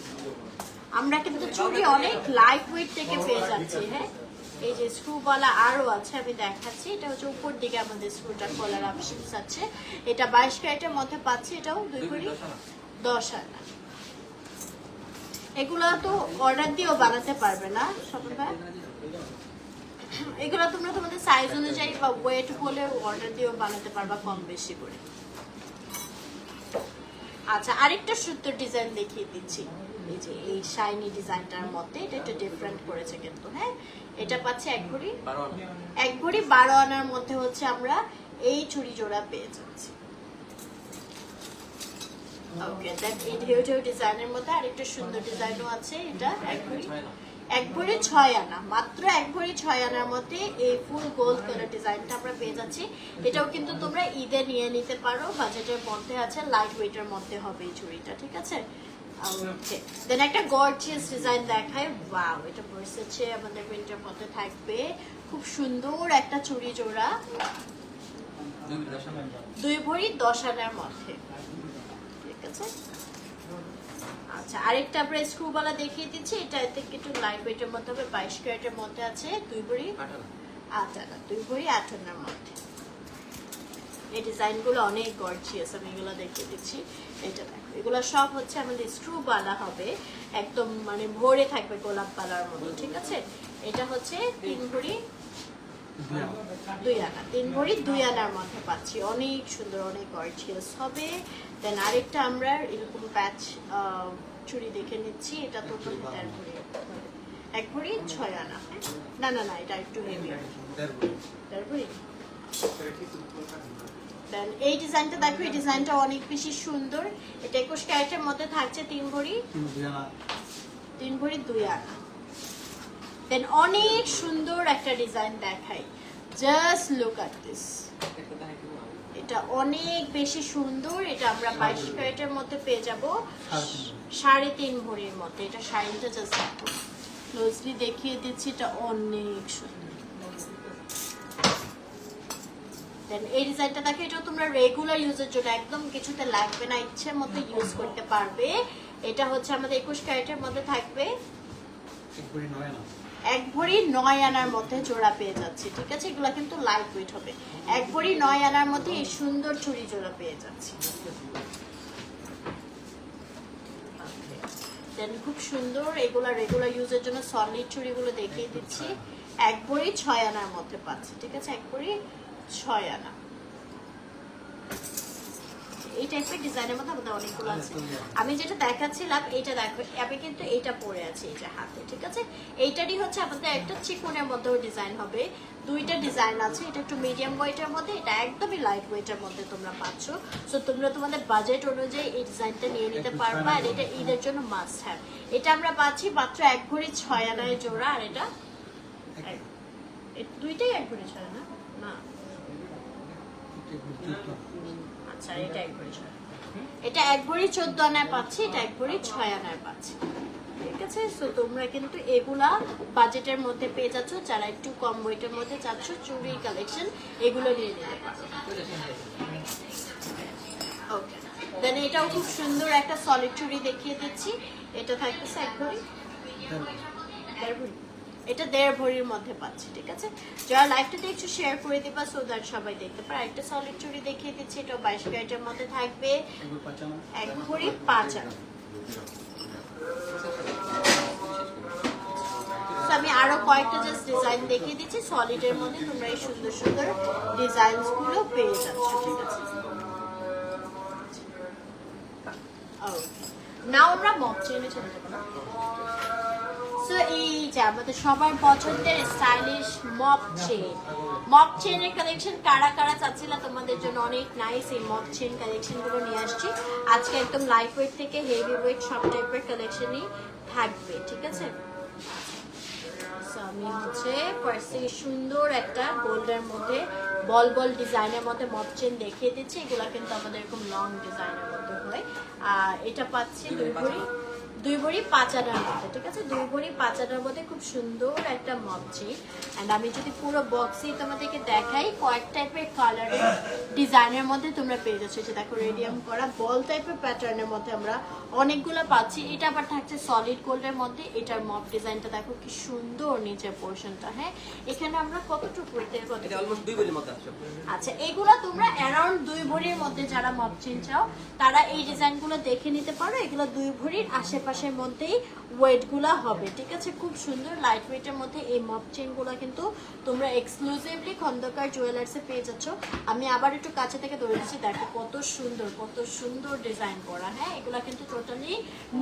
আমরা কিন্তু চুড়ি অনেক লাইট ওয়েট থেকে পেয়ে যাচ্ছি। হ্যাঁ, এই যে স্ক্রুওয়ালা আরো আছে, আমি দেখাচ্ছি। এটা হচ্ছে উপর দিকে আমাদের স্ক্রুটা খোলার অপশনস আছে। এটা 22 ক্যারেটের মধ্যে পাচ্ছি, এটাও 2 ভরি 10 আনা। এগুলা তো অর্ডার দিয়েও বানাতে পারবে না সবাই, এগুলো তোমরা তোমাদের সাইজ অনুযায়ী বা ওয়েট হলে অর্ডার দিয়েও বানাতে পারবা কম বেশি করে। আচ্ছা, আরেকটা সুন্দর ডিজাইন দেখিয়ে দিচ্ছি। এই যে এই শাইনি ডিজাইনটার মধ্যে, এটা একটু ডিফারেন্ট করেছে কিন্তু। হ্যাঁ, এটা পাচ্ছি 1 ভরি 12 আনার মধ্যে হচ্ছে আমরা এই চুড়ি জোড়া পেয়ে যাচ্ছি। ওকে, দেন এই ঢেউ ঢেউ ডিজাইনের মধ্যে আরেকটা সুন্দর ডিজাইনও আছে। এটা 1 ভরি 6 আনা, মাত্র 1 ভরি 6 আনার মধ্যে এই ফুল গোল্ড কালার ডিজাইনটা আমরা পেয়ে যাচ্ছি। এটাও কিন্তু তোমরা ঈদে নিয়ে নিতে পারো, বাজেটের মধ্যে আছে, লাইট ওয়েটের মধ্যে হবে এই চুড়িটা, ঠিক আছে। ওকে, দেন একটা গর্জিয়াস ডিজাইন দেখাই। ওয়াও, এটা বর্ষেছে আমাদের উইন্টার মধ্যে থাকবে, খুব সুন্দর একটা চুড়ি জোড়া, 2 ভরি 10 আনার মধ্যে, ঠিক আছে। আচ্ছা, আরেকটা আমরা স্ক্রুওয়ালা দেখিয়ে দিচ্ছি। এটা থেকে একটু লাইট ওয়েটের মধ্যে হবে, 22 ক্যারেটের মধ্যে আছে, 2 ভরি 8 আনা, 2 ভরি 8 আনার মধ্যে। এই ডিজাইনগুলো অনেক গর্জিয়াস, আমি এগুলো দেখিয়ে দিচ্ছি। এটা দেখো, এগুলো সব হচ্ছে আমাদের স্ক্রুওয়ালা হবে, একদম মানে ভরে থাকবে গোলাপ পালার মতো, ঠিক আছে। এটা হচ্ছে 3 ভরি 2 আনা, 3 ভরি 2 আনার মধ্যে পাচ্ছি, অনেক সুন্দর, অনেক গর্জিয়াস হবে। দেন আরেকটা আমরা এরকম প্যাচ চুড়ি দেখে নিচ্ছি, এটা তো 1.5 ভরি, 1 ভরি 6 আনা। না না না, এটা একটু হেভি, 1.5 ভরি। দেন এই ডিজাইনটা দেখো, এই ডিজাইনটা অনেক বেশি সুন্দর। এটা 21 ক্যারেটের মধ্যে থাকছে, 3 ভরি 2 আনা। দেন অনেক সুন্দর একটা ডিজাইন দেখাই, জাস্ট লুক এট দিস। এটা অনেক বেশি সুন্দর, এটা আমরা 22 ক্যারেটের মধ্যে পেয়ে যাব 3.5 ভরির মধ্যে। এটা শাইনটা জাস্ট দেখো, ক্লোজলি দেখিয়ে দিচ্ছি, এটা অনেক সুন্দর। দেন এই ডিজাইনটা দেখো, এটাও তোমরা রেগুলার ইউজের জন্য একদম কিছুতে লাগবে না, ইচ্ছে মতো ইউজ করতে পারবে। এটা হচ্ছে আমাদের 21 ক্যারেটের মধ্যে থাকবে, 1 ভরি 9 আনার মধ্যে জোড়া পেয়ে যাচ্ছে, ঠিক আছে। এগুলা কিন্তু লাইট ওয়েট হবে। 1 ভরি 9 আনার মধ্যে এই সুন্দর চুড়ি জোড়া পেয়ে যাচ্ছে। দেন খুব সুন্দর, এগুলা রেগুলার ইউজের জন্য সলিড চুড়িগুলো দেখিয়ে দিচ্ছি। 1 ভরি 6 আনার মধ্যে পাচ্ছি, ঠিক আছে, 1 ভরি 6 আনা। এই টাইপের ডিজাইনের মধ্যে আমাদের অনেকগুলো আছে। আমি যেটা দেখাচ্ছিলাম এটা দেখো, আমি কিন্তু এইটা পরে আছি এই যে হাতে, ঠিক আছে। এইটারই হচ্ছে আমাদের একটা চিকনের মধ্যেও ডিজাইন হবে, 2টা ডিজাইন আছে। এটা একটু মিডিয়াম ওয়েটের মধ্যে, এটা একদমই লাইট ওয়েটের মধ্যে তোমরা পাচ্ছ। সো তোমরা তোমাদের বাজেট অনুযায়ী এই ডিজাইনটা নিয়ে নিতে পারবা। আর এটা ঈদের জন্য মাস্ট হ্যাভ। এটা আমরা পাচ্ছি মাত্র 1 ভরি 6 আনায় জোড়া। আর এটা দুইটাই 1 ভরি 6 আনা না, আচ্ছা এটা 1 ভরি 6, এটা 1 ভরি 14 আনায় পাচ্ছি, এটা 1 ভরি 6 আনায় পাচ্ছি, ঠিক আছে। সো তোমরা কিন্তু এগুলা বাজেটের মধ্যে পেয়ে যাচ্ছ। যারা একটু কম ওয়েটের মধ্যে চাচ্ছ চুড়ি কালেকশন, এগুলো নিয়ে নিতে পারো। ওকে, দেন এটাও খুব সুন্দর একটা সলিড চুড়ি দেখিয়ে দিচ্ছি। এটা থাকতেছে 1 ভরি 1.5 ভরি, এটা 1.5 ভরির মধ্যে পাচ্ছি, ঠিক আছে। যারা লাইভটা দেখছো শেয়ার করে দিবা, সো দ্যাট সবাই দেখতে পারে। একটা সলিড চুড়ি দেখিয়ে দিচ্ছি, এটা 22 ক্যারেটের মধ্যে থাকবে, 1 ভরি 5 আনা। আমি আরো কয়েকটা জাস্ট ডিজাইন দেখিয়ে দিচ্ছি সলিডের মধ্যে, তোমরা এই সুন্দর সুন্দর ডিজাইনস গুলো পেয়ে যাচ্ছ, ঠিক আছে। নাও আমরা মক চেইনে চলে যাবো না। সো এই যে আমাদের সবার পছন্দের স্টাইলিশ মক চেইনের কালেকশন কারা কারা চাচ্ছিল তোমাদের জন্য অনেক নাইস এই মক চেইন কালেকশন গুলো নিয়ে আসছি আজকে। একদম লাইট ওয়েট থেকে হেভি ওয়েট সব টাইপের কালেকশনই থাকবে, ঠিক আছে। আমি হচ্ছে ফার্স্টে সুন্দর একটা গোল্ডের মধ্যে বল বল ডিজাইনের মধ্যে মক চেইন দেখিয়ে দিচ্ছি। এগুলা কিন্তু আমাদের এরকম লং ডিজাইনের মধ্যে হয়। আর এটা পাচ্ছি 2 ভরি 5 আনার মধ্যে, ঠিক আছে। 2 ভরি 5 আনার মধ্যে খুব সুন্দর একটা মক চেইন। এন্ড আমি যদি পুরো বক্সই তোমাদেরকে দেখাই, কয়েক টাইপের কালারের ডিজাইনের মধ্যে তোমরা পেয়ে যাচ্ছ। যে দেখো রেডিয়াম করা বল টাইপের প্যাটার্নের মধ্যে আমরা অনেকগুলো পাচ্ছি। এটা আবার থাকছে সলিড গোল্ডের মধ্যে। এটার মক ডিজাইনটা দেখো কি সুন্দর, নিচের পোরশনটা। হ্যাঁ, এখানে আমরা কতটুকু এটা অলমোস্ট 2 ভরির মধ্যে আসে। আচ্ছা, এগুলা তোমরা অ্যারাউন্ড 2 ভরির মধ্যে যারা মক চেইন চাও তারা এই ডিজাইনগুলো দেখে নিতে পারো। এগুলো 2 ভরির আশেপাশের মধ্যেই ওয়েটগুলো হবে, ঠিক আছে। খুব সুন্দর লাইট ওয়েটের মধ্যে এই মক চেইনগুলো কিন্তু তোমরা এক্সক্লুসিভলি খন্দকার জুয়েলার্সে পেয়ে যাচ্ছ। আমি আবার একটু কাছে থেকে ধরে দিচ্ছি, দেখো কত সুন্দর ডিজাইন করা। হ্যাঁ, এগুলো কিন্তু টোটালি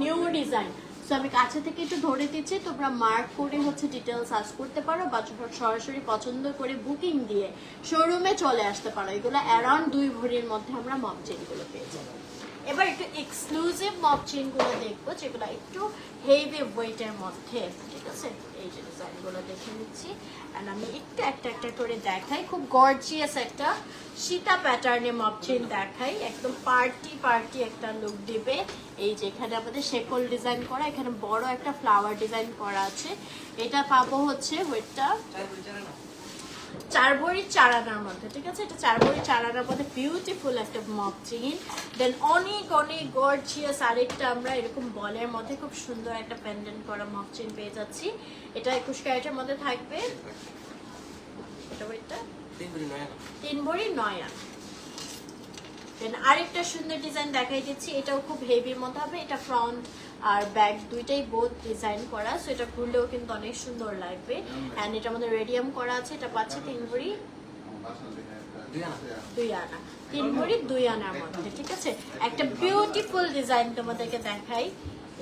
নিউ ডিজাইন। সো আমি কাছে থেকে একটু ধরে দিচ্ছি, তোমরা মার্ক করে হচ্ছে ডিটেলস আস্ক করতে পারো বা সরাসরি পছন্দ করে বুকিং দিয়ে শোরুমে চলে আসতে পারো। এগুলো অ্যারাউন্ড 2 ভরির মধ্যে আমরা মক চেইনগুলো পেয়ে যাবো। এবার একটু এক্সক্লুসিভ মক চেইনগুলো দেখবো, যেগুলো একটু হেভি ওয়েটের মধ্যে, ঠিক আছে। এই যে ডিজাইনগুলো দেখে নিচ্ছি অ্যান্ড আমি একটু একটা করে দেখাই। খুব গর্জিয়াস একটা সীতা প্যাটার্নে মক চেইন দেখাই, একদম পার্টি একটা লুক দিবে। এই যে এখানে আমাদের শেকল ডিজাইন করা, এখানে বড় একটা ফ্লাওয়ার ডিজাইন করা আছে। এটা পাবো হচ্ছে ওয়েটটা 4 ভরি 4 আনার মধ্যে, ঠিক আছে। এটা 4 ভরি 4 আনার মধ্যে বিউটিফুল একটা মক চেইন। দেন অনেক গর্জিয়াস আরেকটা আমরা এরকম বলের মধ্যে খুব সুন্দর একটা পেন্ডেন্ট করা মক চেইন পেয়ে যাচ্ছি। এটা 21 ক্যারেটের মধ্যে থাকবে। এটা ওয়েটটা 3 ভরি 9 আনা। দেন আরেকটা সুন্দর ডিজাইন দেখাই দিচ্ছি, এটাও খুব হেভির মধ্যে হবে। এটা ফ্রন্ট আর ব্যাক দুইটাই বোথ ডিজাইন করা, সো এটা খুললেও কিন্তু অনেক সুন্দর লাগবে। এন্ড এটা আমাদের রেডিয়াম করা আছে। এটা পাচ্ছে 3 ভরি 2 আনা, 3 ভরি 2 আনার মধ্যে, ঠিক আছে। একটা বিউটিফুল ডিজাইন তোমাদেরকে দেখাই,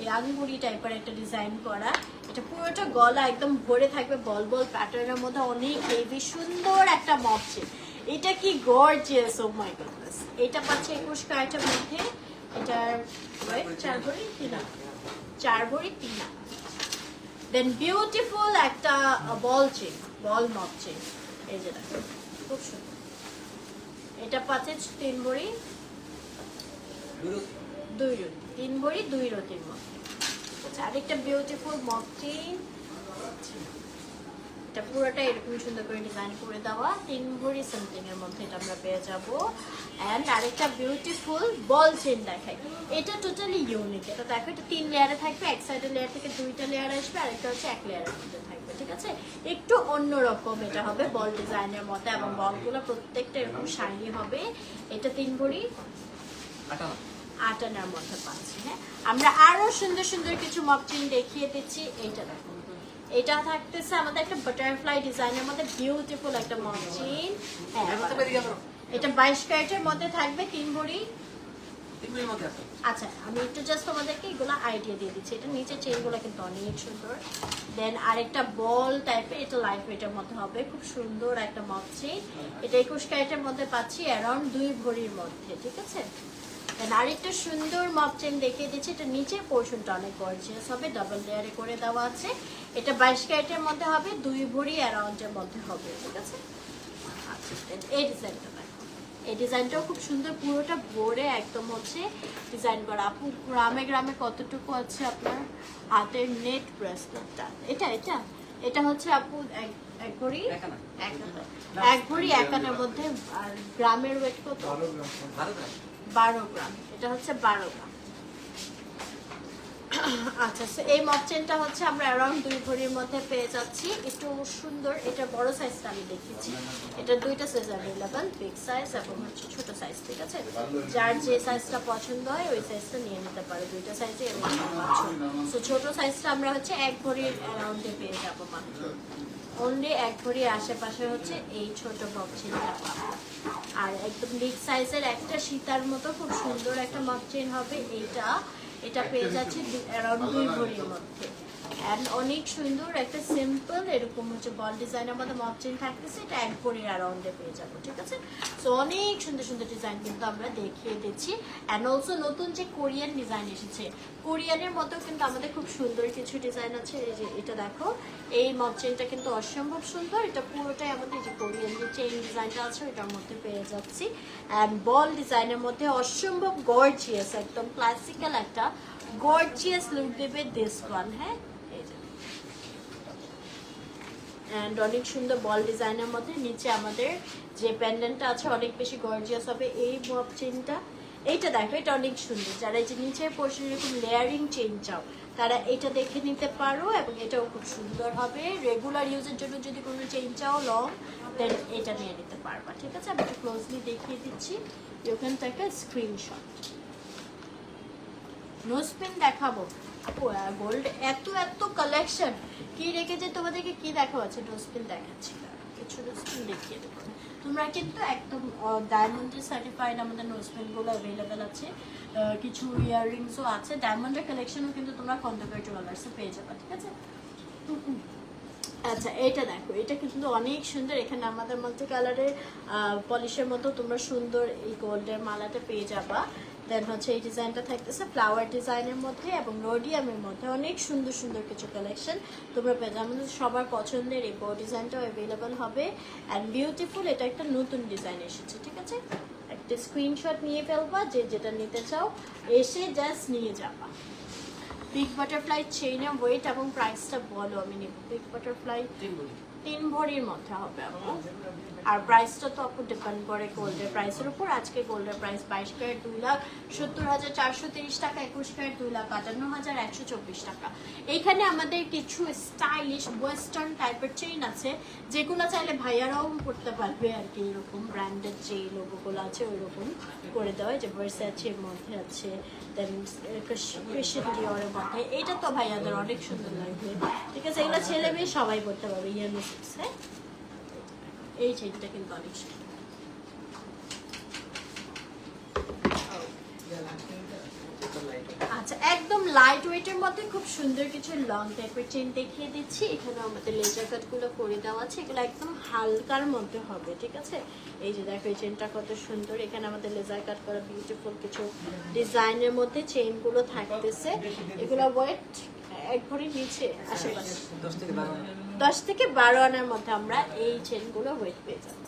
এই আঙ্গুরি টাইপের একটা ডিজাইন করা। এটা পুরোটা গলা একদম ভরে থাকবে বল বল প্যাটার্নের মধ্যে, অনেক হেভি সুন্দর একটা মপ চেন। এটা কি গর্জিয়াস, ও মাই গডনেস। এটা পাচ্ছে 21 ক্যারেটের মধ্যে। এটার ওয়েট 4 ভরি 3 আনা, 4 ভরি 3 আনা। দেন বিউটিফুল একটা বল চেন, বল মপ চেন, এই যে দেখো খুব সুন্দর। এটা পাচ্ছে 3 ভরি 2 রতি, 3 ভরি 2 রতির মধ্যে। আচ্ছা, আরেকটা বিউটিফুল মপ চেন, এটা পুরোটা এরকম সুন্দর করে ডিজাইন করে দেওয়া, 3 ভরি সামথিং এর মধ্যে এটা আমরা পেয়ে যাবো। অ্যান্ড আরেকটা বিউটিফুল বল চেন দেখাই, এটা টোটালি ইউনিক। এটা দেখো, এটা 3 লেয়ারে থাকবে, এক সাইডের লেয়ার থেকে 2টা লেয়ার আসবে, আরেকটা হচ্ছে 1 লেয়ারের মধ্যে থাকবে, ঠিক আছে। একটু অন্যরকম এটা হবে বল ডিজাইনের মধ্যে, এবং বলগুলো প্রত্যেকটা এরকম শাইনি হবে। এটা 3 ভরি 8 আনার মধ্যে পাচ্ছি। হ্যাঁ, আমরা আরো সুন্দর সুন্দর কিছু মপ চেন দেখিয়ে দিচ্ছি। এইটা দেখো, এটা থাকতেছে আমাদের একটা বাটারফ্লাই ডিজাইনের মধ্যে বিউটিফুল একটা মপ চেন। হ্যাঁ, এটা 22 ক্যারেটের মধ্যে থাকবে, 3 ভরি। আচ্ছা, আমি একটু জাস্ট তোমাদেরকে এগুলো আইডিয়া দিয়ে দিচ্ছি। এটা নিচে চেনগুলো কিন্তু অনেক সুন্দর। দেন আরেকটা বল টাইপের, এটা লাইট ওয়েটের মধ্যে হবে, খুব সুন্দর একটা মপ চেন। এটা 21 ক্যারেটের মধ্যে পাচ্ছি, অ্যারাউন্ড 2 ভরির মধ্যে, ঠিক আছে। দেন আরেকটা সুন্দর মপ চেন দেখিয়ে দিচ্ছি। এটা নিচের পোর্শনটা অনেক গর্জিয়াস হবে, ডাবল লেয়ারে করে দেওয়া আছে। এটা 22 ক্যারেটের মধ্যে হবে, 2 ভরি অ্যারাউন্ডের মধ্যে হবে, ঠিক আছে। আচ্ছা, এই ডিজাইনটা দেখো, এই ডিজাইনটাও খুব সুন্দর, পুরোটা ভরে একদম হচ্ছে ডিজাইন করা। আপু গ্রামে গ্রামে কতটুকু আছে আপনার হাতের নেট ব্রেসলেটটা? এটা এটা এটা হচ্ছে আপু এক ভরি 1 ভরি 1 আনার মধ্যে। আর গ্রামের ওয়েট কত? 12 গ্রাম। এটা হচ্ছে 12 গ্রাম। আচ্ছা, এই মপ চেনটা হচ্ছে আমরা অ্যারাউন্ড 2 ভরির মধ্যে পেয়ে যাচ্ছি, একটু সুন্দর। এটা বড় সাইজটা আমি দেখিয়েছি, এটা 2টা সাইজ অ্যাভেলেবল, বিগ সাইজ এবং হচ্ছে ছোট সাইজ, ঠিক আছে। যার যে সাইজটা পছন্দ হয় ওই সাইজটা নিয়ে নিতে পারে, 2টা সাইজে অ্যাভেলেবল পাচ্ছ। সো ছোট সাইজটা আমরা হচ্ছে 1 ভরির অ্যারাউন্ডে পেয়ে যাবো মাত্র। অনলি 1 ভরির আশেপাশে হচ্ছে এই ছোট মপ চেনটা পাবো। আর একদম বিগ সাইজের একটা সীতার মতো খুব সুন্দর একটা মপ চেন হবে এইটা। এটা পেয়ে যাচ্ছে অ্যারাউন্ড 2 ভরির মধ্যে। অ্যান্ড অনেক সুন্দর একটা সিম্পল এরকম হচ্ছে বল ডিজাইনের মধ্যে মপ চেন থাকতেছে, এটা 1 ভরির অ্যারাউন্ডে পেয়ে যাবো, ঠিক আছে। সো অনেক সুন্দর সুন্দর ডিজাইন কিন্তু আমরা দেখিয়ে দিচ্ছি। অ্যান্ড অলসো নতুন যে কোরিয়ান ডিজাইন এসেছে, কোরিয়ানের মতো কিন্তু আমাদের খুব সুন্দর কিছু ডিজাইন আছে। এই যে এটা দেখো, এই মপ চেনটা কিন্তু অসম্ভব সুন্দর। এটা পুরোটাই আমাদের যে কোরিয়ান যে চেইন ডিজাইনটা আছে ওইটার মধ্যে পেয়ে যাচ্ছি। অ্যান্ড বল ডিজাইনের মধ্যে অসম্ভব গর্জিয়াস, একদম ক্লাসিক্যাল একটা গর্জিয়াস লুক দেবে দিস ওয়ান। হ্যাঁ, অ্যান্ড অনেক সুন্দর বল ডিজাইনের মধ্যে নিচে আমাদের যে প্যান্ডেন্টটা আছে অনেক বেশি গর্জিয়াস হবে এই মপ চেনটা। এইটা দেখো, এটা অনেক সুন্দর। যারা এই যে নিচের পোর্শন এরকম লেয়ারিং চেন চাও তারা এটা দেখে নিতে পারো, এবং এটাও খুব সুন্দর হবে। রেগুলার ইউজের জন্য যদি কোনো চেন চাও লং, দেন এটা নিয়ে নিতে পারবা, ঠিক আছে। আমি একটু ক্লোজলি দেখিয়ে দিচ্ছি, you can take a screenshot. Nosepin দেখাবো আপু, গোল্ড এত এত কালেকশন কি রেখেছে তোমাদেরকে, কি দেখাবো? আছে নোজপিন দেখাচ্ছি, কিছু নোজপিন দেখিয়ে দেবো। তোমরা কিন্তু একদম ডায়মন্ডের সার্টিফাইড আমাদের নোজপিনগুলো অ্যাভেলেবেল আছে, কিছু ইয়াররিংসও আছে। ডায়মন্ডের কালেকশনও কিন্তু তোমরা খন্দকার জুয়েলার্সে পেয়ে যাবে, ঠিক আছে। আচ্ছা, এটা দেখো, এটা কিন্তু অনেক সুন্দর। এখানে আমাদের মাল্টি কালারের পলিশের মতো তোমরা সুন্দর এই গোল্ডের মালাটা পেয়ে যাবা। দেন হচ্ছে এই ডিজাইনটা থাকতেছে ফ্লাওয়ার ডিজাইনের মধ্যে এবং রোডিয়ামের মধ্যে, অনেক সুন্দর সুন্দর কিছু কালেকশন তোমরা পেয়ে যাবে। আমাদের সবার পছন্দের এই বো ডিজাইনটাও অ্যাভেলেবল হবে অ্যান্ড বিউটিফুল। এটা একটা নতুন ডিজাইন এসেছে, ঠিক আছে। একটা স্ক্রিনশট নিয়ে ফেলবা, যে যেটা নিতে চাও এসে জাস্ট নিয়ে যাবা। বিগ বাটারফ্লাই চেইনের ওয়েট এবং প্রাইসটা বলো, আমি নেব। বিগ বাটারফ্লাই 3 ভরির মধ্যে হবে আপু, আর প্রাইসটা তো আপু ডিপেন্ড করে গোল্ডের প্রাইসের উপর। আজকে গোল্ডের প্রাইস 22 ক্যারেট 2,70,430 টাকা, 21 ক্যারেট 2,58,124 টাকা। এখানে আমাদের কিছু স্টাইলিশ ওয়েস্টার্ন টাইপের চেইন আছে, যেগুলো চাইলে ভাইয়ারাও করতে পারবে আর কি। এরকম ব্র্যান্ডের যে লোগোগুলো আছে ওই রকম করে দেওয়া, যে ভার্সাচের মধ্যে আছে, দেন ক্রিশ্চিয়ান ডিওরের মধ্যে। এটা তো ভাইয়াদের অনেক সুন্দর লাগবে, ঠিক আছে। এগুলো ছেলে মেয়ে সবাই করতে পারবে। ইয়েলো সিক্স, হ্যাঁ, এই চেইনটা কিন্তু অনেক সুন্দর। আচ্ছা, একদম লাইট ওয়েটের মধ্যে খুব সুন্দর কিছু লং টাইপের চেন দেখিয়ে দিচ্ছি। এখানে আমাদের লেজার কাট গুলো করে দেওয়া আছে, এগুলো একদম হালকার মধ্যে হবে, ঠিক আছে। এই যে দেখো এই চেনটা কত সুন্দর, এখানে আমাদের লেজার কাট করা বিউটিফুল কিছু ডিজাইনের মধ্যে চেইন গুলো থাকতেছে। এগুলো ওয়েট এক ভরির নিচে আশেপাশে 10 থেকে 12 আনার মধ্যে আমরা এই চেন গুলো ওয়েট পেয়ে যাবো।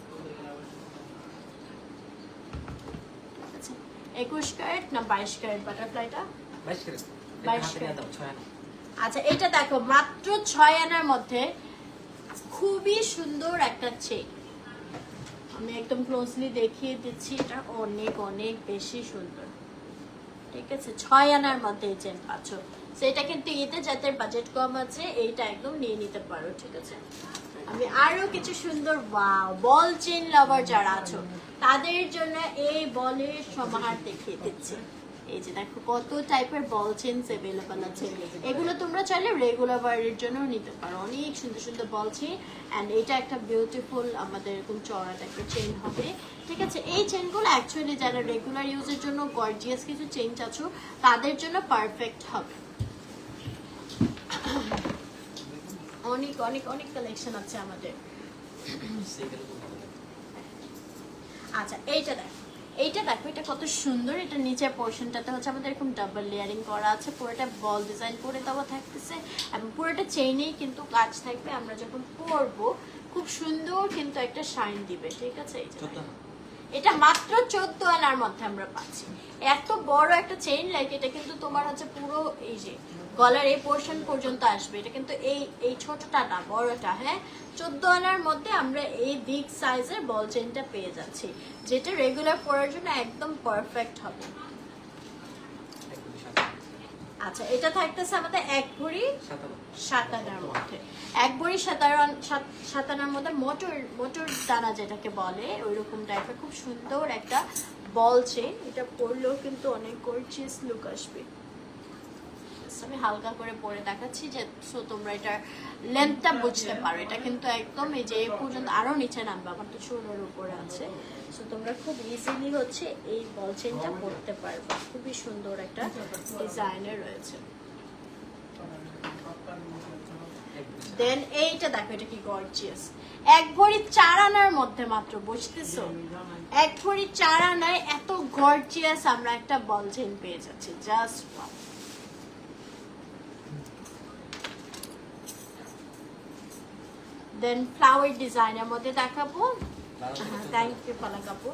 21 ক্যারেট না 22 ক্যারেট বাটারফ্লাইটা? 22 ক্যারেট। 22 ক্যারেট। আচ্ছা এটা দেখো মাত্র 6 আনার মধ্যে খুবই সুন্দর একটা চেইন। আমি একদম ক্লোজলি দেখিয়ে দিচ্ছি, এটা অনেক অনেক বেশি সুন্দর, ঠিক আছে। 6 আনার মধ্যে এই চেন পাচ্ছ। সেটা কিন্তু এতে যাদের বাজেট কম আছে এইটা একদম নিয়ে নিতে পারো, ঠিক আছে। আমি আরো কিছু সুন্দর ওয়াও বল চেন লাভার যারা আছো তাদের জন্য এই বলের সমাহার দেখিয়ে দিচ্ছি। এই যে দেখো কত টাইপের বল চেইনস अवेलेबल আছে। এগুলো তোমরা চাইলে রেগুলার ওয়্যারের জন্য নিতে পারো, অনেক সুন্দর সুন্দর বল চেইন। এন্ড এটা একটা বিউটিফুল আমাদের এরকম চওড়া টাইপের চেইন হবে, ঠিক আছে। এই চেইনগুলো অ্যাকচুয়ালি যারা রেগুলার ইউজের জন্য গর্জিয়াস কিছু চেইন চাচ্ছো তাদের জন্য পারফেক্ট হবে। অনেক অনেক অনেক কালেকশন আছে আমাদের। আচ্ছা এইটা দেখো, এইটা দেখো, এটা কত সুন্দর। এটা নিচের পোর্শনটাতে হচ্ছে আমাদের এরকম ডাবল লেয়ারিং করা আছে, পুরোটা বল ডিজাইন করে দেওয়া থাকতেছে এবং পুরোটা চেইনেই কিন্তু কাজ থাকবে। আমরা যখন পরবো খুব সুন্দর কিন্তু একটা শাইন দিবে, ঠিক আছে। এই যে এটা মাত্র 14 আনার মধ্যে আমরা পাচ্ছি। এত বড় একটা চেইন লাইক এটা কিন্তু তোমার হচ্ছে পুরো এই যে গলার এই পোর্শন পর্যন্ত আসবে। এটা কিন্তু এই ছোটটা না বড়টা, হ্যাঁ। 14 আনার মধ্যে আমরা এই বিগ সাইজের বল চেইনটা পেয়ে যাচ্ছি, যেটা রেগুলার পরার জন্য একদম পারফেক্ট হবে। আচ্ছা এটা থাকতেছে আমাদের 1 ভরি 7 আনার মধ্যে। 1 ভরি 7 আনার মধ্যে মোটর দানা যেটাকে বলে ওইরকম টাইপের খুব সুন্দর একটা বল চেইন। এটা পরলেও কিন্তু অনেক গর্জিয়াস লুক আসবে। আমি হালকা করে পরে দেখাচ্ছি যে সো তোমরা এটার লেন্থটা বুঝতে পারো। এটা কিন্তু একদম এই যে এই পর্যন্ত আরো নিচে নামবে, আমার তো শোল্ডার উপরে আছে। সো তোমরা খুব ইজিলি হচ্ছে এই বল চেইনটা পরতে পারবে, খুবই সুন্দর একটা ডিজাইনের রয়েছে। দেন এইটা দেখো, এটা কি গর্জিয়াস। 1 ভরি 4 আনার মধ্যে মাত্র, বুঝতেছো? 1 ভরি 4 আনায় এত গর্জিয়াস আমরা একটা বল চেইন পেয়ে যাচ্ছি, জাস্ট ওয়াও। দেন ফ্লাওয়ার ডিজাইনের মধ্যে দেখাবো। থ্যাংক ইউ পালা কাপু।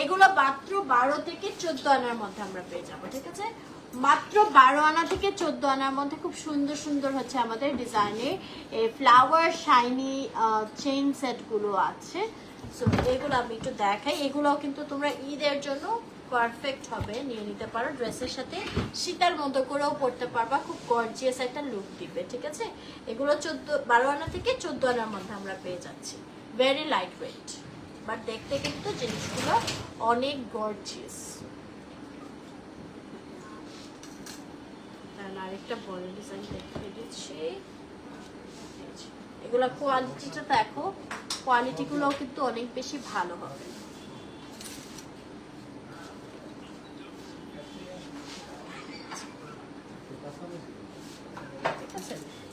এগুলো মাত্র 12 থেকে 14 আনার মধ্যে আমরা পেয়ে যাবো, ঠিক আছে। মাত্র 12 আনা থেকে 14 আনার মধ্যে খুব সুন্দর সুন্দর হচ্ছে আমাদের ডিজাইনের এই ফ্লাওয়ার শাইনি চেইন সেট গুলো আছে। সো এগুলো আমি একটু দেখাই। এগুলোও কিন্তু তোমরা ঈদের জন্য পারফেক্ট হবে, নিয়ে নিতে পারো। ড্রেসের সাথে শীতের মতো করেও পরতে পারবা, খুব গর্জিয়াস একটা লুক দিবে, ঠিক আছে। এগুলো 12 আনা থেকে 14 আনার মধ্যে আমরা পেয়ে যাচ্ছি। ভেরি লাইট ওয়েট, বাট দেখতে কিন্তু জিনিসগুলো অনেক গর্জিয়াস। আরেকটা বল ডিজাইন দেখিয়ে দিচ্ছি। এগুলো কোয়ালিটিটা দেখো, কোয়ালিটিগুলোও কিন্তু অনেক বেশি ভালো হবে।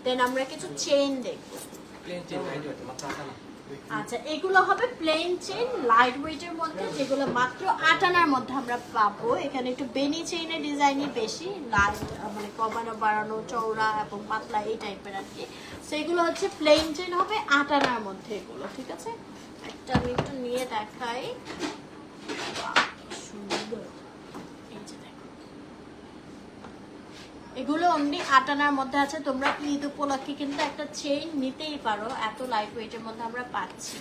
দেন আমরা কিছু চেইন দেখবো। আচ্ছা এগুলো হবে প্লেন চেইন লাইট ওয়েটের মধ্যে, যেগুলো মাত্র 8 আনার মধ্যে আমরা পাবো। এখানে একটু বেনি চেইনের ডিজাইনই বেশি, লাইট মানে কমানো বাড়ানো চওড়া এবং পাতলা এই টাইপের আর কি। সেগুলো হচ্ছে প্লেন চেইন হবে 8 আনার মধ্যে এগুলো, ঠিক আছে। একটা আমি একটু নিয়ে দেখাই। সুন্দর, এই যে দেখো এগুলো অমনি 8 আনার মধ্যে আছে। তোমরা ঈদ উপলক্ষে কিন্তু একটা চেইন নিতেই পারো, এত লাইট ওয়েটের মধ্যে আমরা পাচ্ছি।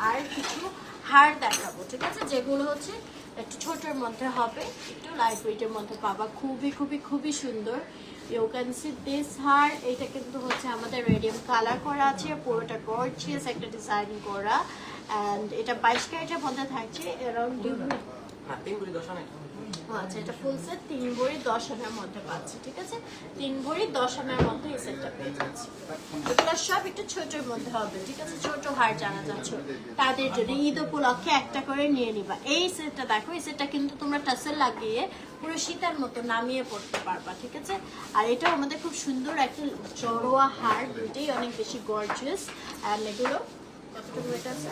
আর কিছু হার দেখাবো, ঠিক আছে, যেগুলো হচ্ছে একটু ছোটোর মধ্যে হবে, একটু লাইট ওয়েটের মধ্যে পাবা। খুবই খুবই খুবই সুন্দর। ইউ ক্যান সি দিস হার। এটা কিন্তু হচ্ছে আমাদের রেডিয়াম কালার করা আছে, পুরোটা গর্জিয়াস একটা ডিজাইন করা। অ্যান্ড এটা 22 ক্যারেটের মধ্যে থাকছে, অ্যারাউন্ড 3 ভরি 10 আনা। আচ্ছা, এটা ফুল সেট 3 ভরি 10 আনার মধ্যে পাচ্ছি, ঠিক আছে? 3 ভরি 10 আনার মধ্যে এই সেটটা পেয়ে যাচ্ছি। এগুলো সব একটু ছোটোর মধ্যে হবে, ঠিক আছে? ছোট হার জানা যাচ্ছে তাদের জন্য ঈদ উপলক্ষে একটা করে নিয়ে নিবা। এই সেটটা দেখো, এই সেটটা কিন্তু তোমরা টাসেল লাগিয়ে পুরো শীতের মতো নামিয়ে পড়তে পারবা, ঠিক আছে? আর এটাও আমাদের খুব সুন্দর একটা জড়োয়া হার, দুইটাই অনেক বেশি গর্জিয়াস। আর এগুলো কতটুকু এটা আছে?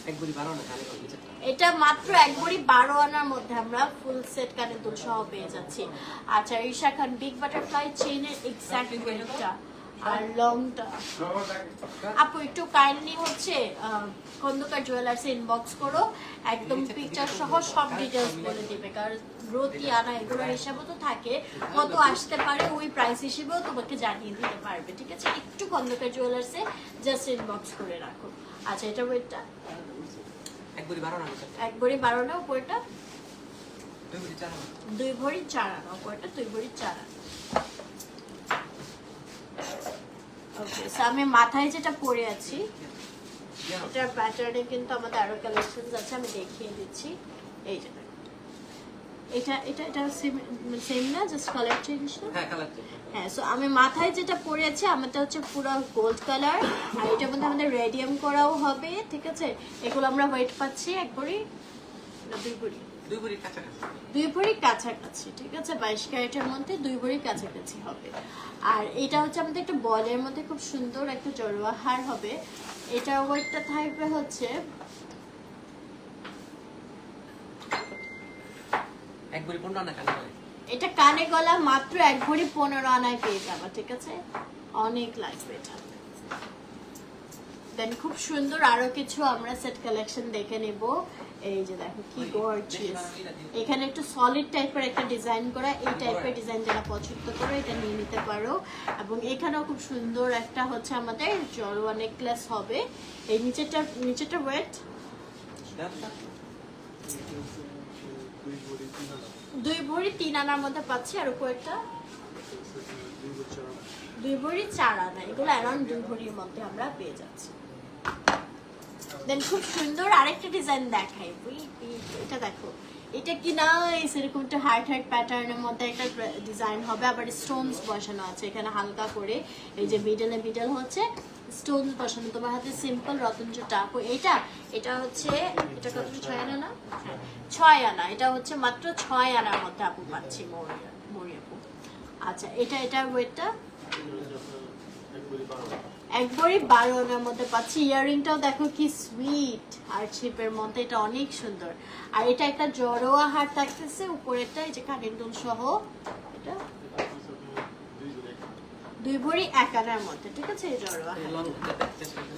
এক বড়ি 12 আনা কানে কলম। এটা মাত্র 1 ভরি 12 আনার মধ্যে আমরা ফুল সেট কানের দুল সহ পেয়ে যাচ্ছি। আচ্ছা, ঈশা খান বিগ বাটারফ্লাই চেইনের এক্সাক্ট ওয়েটটা আর লংটা আপু একটু কাইন্ডলি হচ্ছে খন্দকার জুয়েলার্সে ইনবক্স করো, একদম পিকচার সহ সব ডিটেলস বলে দিবে, কারণ প্রতি আনা এগুলোর হিসাবও তো থাকে, কত আসতে পারে ওই প্রাইস হিসেবেও তোমাকে জানিয়ে দিতে পারবে, ঠিক আছে? একটু খন্দকার জুয়েলার্সে জাস্ট ইনবক্স করে রাখো। আচ্ছা, এটা ওয়েটটা এক বড়ি 12 আনা। 1 ভরি 12 আনা, উপরটা 2 বড়ি 4 আনা। 2 ভরি 4 আনা, উপরটা 2 ভরি 4 আনা। ওকে, সো আমি মাথায় যেটা পরে আছি এটার প্যাটার্নে কিন্তু আমাদের আরো কালেকশনস আছে, আমি দেখিয়ে দিচ্ছি। এই যে দেখো, এটা এটা এটা সেম না, জাস্ট কালার চেঞ্জ না? হ্যাঁ, কালার চেঞ্জ। হ্যাঁ, সো আমি মাথায় যেটা পরে আছি আমারটা হচ্ছে পুরো গোল্ড কালার, আর এটার মধ্যে আমাদের রেডিয়াম করাও হবে, ঠিক আছে? এগুলো আমরা ওয়েট পাচ্ছি 1 ভরি না 2 ভরি? 2 বড়ি কাছাকাছি। 2 ভরি কাছাকাছি, ঠিক আছে? 22 ক্যারেটের মধ্যে 2 ভরি কাছাকাছি হবে। আর এটা হচ্ছে আমাদের একটা বলের মধ্যে খুব সুন্দর একটা জড়োয়া হার হবে। এটা ওয়েটটা থাকবে হচ্ছে 1 বড়ি 15 আনা কানে কলম। এটা কানে গলা মাত্র 1 ভরি 15 আনায় পেয়ে যাবা, ঠিক আছে? অনেক লাগবে এটা। দেন খুব সুন্দর আরো কিছু আমরা সেট কালেকশন দেখে নেব। এই যে দেখো কি গর্জিয়াস, এখানে একটু সলিড টাইপের একটা ডিজাইন করা, এই টাইপের ডিজাইন যারা পছন্দ করে এটা নিয়ে নিতে পারো। এবং এখানেও খুব সুন্দর একটা হচ্ছে আমাদের জড়োয়া নেকলেস হবে। এই নিচেরটা ওয়েট 2 ভরি 3 আনার মধ্যে পাচ্ছি, আর উপরটা 2 ভরি 4 আনা, এগুলো অ্যারাউন্ড 2 ভরির মধ্যে আমরা পেয়ে যাচ্ছি। দেন খুব সুন্দর আরেকটা ডিজাইন দেখাই, এটা দেখো, এটা কি না এরকম একটা হার্ট প্যাটার্নের মধ্যে একটা ডিজাইন হবে, আবার স্টোনস বসানো আছে এখানে হালকা করে। এই যে মিডল হচ্ছে স্টোনস বসানো, তোমার হাতে সিম্পল রতনচুটা আপু। এটা হচ্ছে, এটা কত 6 আনা না? 6 আনা, এটা হচ্ছে মাত্র 6 আনার মধ্যে আপু পাচ্ছি মরি আপু। আচ্ছা, এটার ওয়েটটা 1 ভরি 12 আনার মধ্যে পাচ্ছি। ইয়াররিংটাও দেখো কি সুইট আর শেপের মধ্যে, এটা অনেক সুন্দর। আর এটা একটা জড়োয়া হার থাকতেছে, উপরেরটা এই যে কানের দুল সহ, এটা 2 ভরি 1 আনার মধ্যে, ঠিক আছে? এই জড়োয়া হার,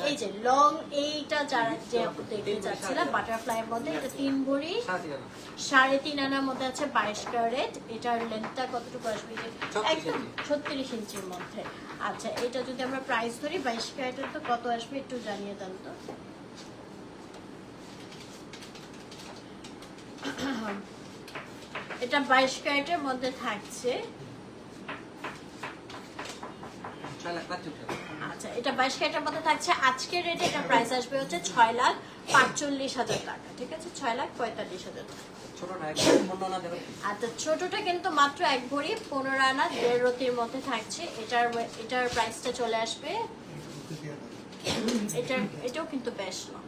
এই যে লং, এইটা যারা যে আপু দেখতে যাচ্ছিল বাটারফ্লাই এর মধ্যে, এটা 3 ভরি 3.5 আনার মধ্যে আছে, 22 ক্যারেট। এটার লেন্থটা কতটুকু আসবে? একদম 36 ইঞ্চির মধ্যে। আচ্ছা, এটা যদি আমরা প্রাইস ধরি 22 ক্যারেটের, তো কত আসবে একটু জানিয়ে দেন তো। এটা 22 ক্যারেটের মধ্যে থাকছে। আচ্ছা, এটা 22 ক্যারেটের মধ্যে থাকছে। আজকের রেটে এটা প্রাইস আসবে হচ্ছে 6,45,000 টাকা, ঠিক আছে? 6,45,000 টাকা। আচ্ছা, ছোটটা কিন্তু মাত্র 1 ভরি 15 আনা 1.5 রতির মধ্যে থাকছে। এটার প্রাইসটা চলে আসবে, এটাও কিন্তু বেশ না,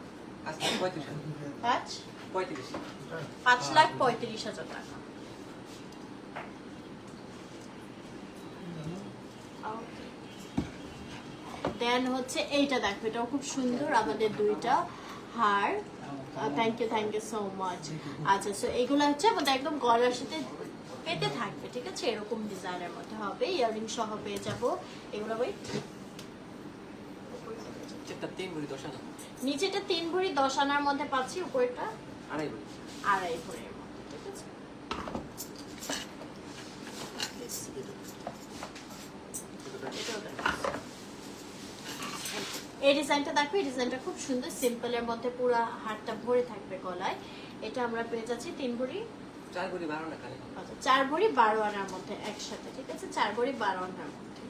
5,35,000 টাকা। দেন হচ্ছে এইটা দেখো, এটাও খুব সুন্দর, আমাদের দুইটা হার। Thank you so much. আচ্ছা, সো এগুলো হচ্ছে আমাদের একদম গলার সাথে পেতে থাকবে, ঠিক আছে? এরকম ডিজাইনের মধ্যে হবে, ইয়াররিং সহ পেয়ে যাবো এগুলো। নিচেটা 3 ভরি 10 আনার মধ্যে পাচ্ছি, উপরেটা 2.5 ভরির মধ্যে, ঠিক আছে? এই ডিজাইনটা দেখো, এই ডিজাইনটা খুব সুন্দর, সিম্পল এর মধ্যে পুরো হারটা ভরে থাকবে গলায়। এটা আমরা পেয়ে যাচ্ছি 3 ভরি 4 ভরি 12 আনা কানে। আচ্ছা, 4 ভরি 12 আনার মধ্যে একসাথে, ঠিক আছে? 4 ভরি 12 আনার মধ্যে।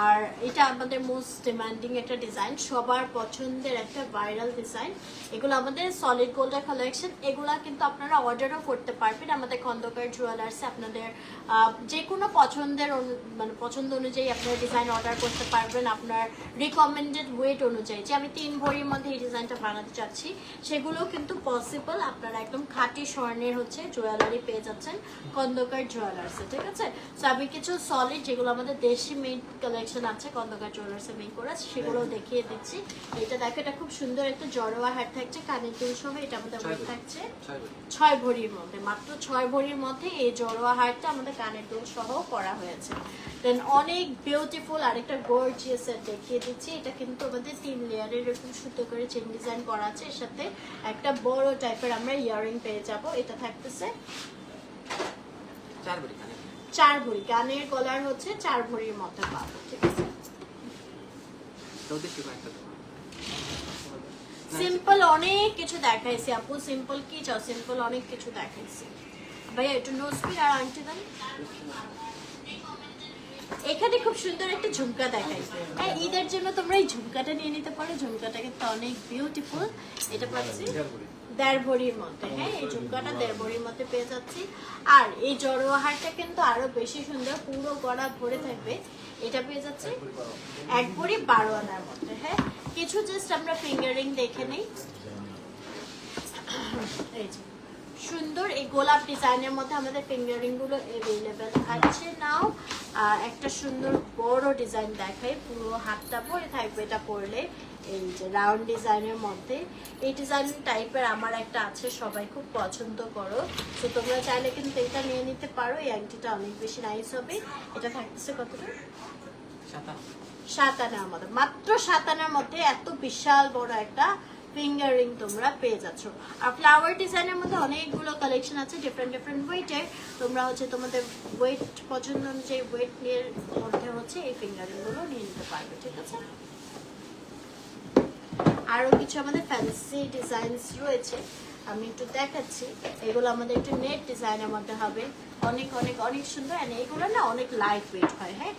আর এটা আমাদের মোস্ট ডিমান্ডিং একটা ডিজাইন, সবার পছন্দের একটা ভাইরাল ডিজাইন। এগুলো আমাদের সলিড গোল্ডের কালেকশন। এগুলা কিন্তু আপনারা অর্ডারও করতে পারবেন আমাদের খন্দকার জুয়েলার্সে। আপনাদের যে কোনো পছন্দের মানে পছন্দ অনুযায়ী আপনারা ডিজাইন অর্ডার করতে পারবেন, আপনার রিকমেন্ডেড ওয়েট অনুযায়ী। যে আমি 3 ভরির মধ্যে এই ডিজাইনটা বানাতে চাচ্ছি, সেগুলো কিন্তু পসিবল। আপনারা একদম খাঁটি স্বর্ণের হচ্ছে জুয়েলারি পেয়ে যাচ্ছেন খন্দকার জুয়েলার্সে, ঠিক আছে। সো আমি কিছু সলিড যেগুলো আমাদের দেশি মেড কালেকশন আছে খন্দকার জুয়েলার্সে মেক করা, সেগুলো দেখিয়ে দিচ্ছি। এটা দেখো, এটা খুব সুন্দর একটা জড়োয়া হার থাকছে, কানের দুল সহ। এটা আমাদের ওয়েট থাকছে 6 ভরির মধ্যে, মাত্র 6 ভরির মধ্যে এই জড়োয়া হারটা আমাদের কানের দুল সহ করা হয়েছে। দেন অনেক বিউটিফুল আরেকটা গর্জিয়াস সেট দেখিয়ে দিচ্ছি। এটা কিন্তু আমাদের 3 লেয়ারের এরকম সুতো করে চেন ডিজাইন করা আছে। এর সাথে একটা বড় টাইপের আমরা ইয়ারিং পেয়ে যাব। এটা থাকতেছে 4 ভরি, কানের গলার হচ্ছে 4 ভরির মতো পাবো, ঠিক আছে। সিম্পল অনেক কিছু দেখাইছি আপু, সিম্পল কি চাও? সিম্পল অনেক কিছু দেখাইছি ভাইয়া। একটু নোজ ফির আর আন্টি দেন। এখানে খুব সুন্দর একটা ঝুমকা দেখাই। হ্যাঁ, ঈদের জন্য তোমরা এই ঝুমকাটা নিয়ে নিতে পারো। ঝুমকাটা কিন্তু অনেক বিউটিফুল। এটা পাচ্ছি 1.5 ভরির মধ্যে। হ্যাঁ, এই ঝুমকাটা 1.5 ভরির মধ্যে পেয়ে যাচ্ছি। আর এই জড়োয়া হারটা কিন্তু আরো বেশি সুন্দর, পুরো গড়া ভরে থাকবে। এটা পেয়ে যাচ্ছে 1 ভরি 12 আনার মধ্যে। হ্যাঁ, কিছু জাস্ট আমরা ফিঙ্গারিং দেখে নেই। এই যে সুন্দর এই গোলাপ ডিজাইনের মধ্যে আমাদের ফিঙ্গারিং গুলো अवेलेबल আছে নাও। একটা সুন্দর বড় ডিজাইন দেখাই, পুরো হাতটা ভরে থাকবে এটা পরলে। এই যে রাউন্ড ডিজাইনের মধ্যে এই ডিজাইন টাইপের আমার একটা আছে, সবাই খুব পছন্দ করো। তো তোমরা চাইলে কিন্তু এটা নিয়ে নিতে পারো। এই আংটিটা অনেক বেশি নাইস হবে। এটা থাকতেছে কতটা? 7 আনা আমাদের, মাত্র 7 আনার মধ্যে এত বিশাল বড় একটা ফিঙ্গারিং তোমরা পেয়ে যাচ্ছ। আর ফ্লাওয়ার ডিজাইনের মধ্যে অনেকগুলো কালেকশন আছে ডিফারেন্ট ওয়েটের। তোমরা হচ্ছে তোমাদের ওয়েট পছন্দ অনুযায়ী ওয়েট নিয়ে মধ্যে হচ্ছে এই ফিঙ্গারিং গুলো নিয়ে নিতে পারবে, ঠিক আছে। আরো কিছু আমাদের ফ্যান্সি ডিজাইনস রয়েছে, আমি একটু দেখাচ্ছি। এগুলো আমাদের একটু নেট ডিজাইনের মধ্যে হবে, অনেক অনেক অনেক সুন্দর। এন্ড এগুলো না অনেক লাইট ওয়েট হয়। হ্যাঁ,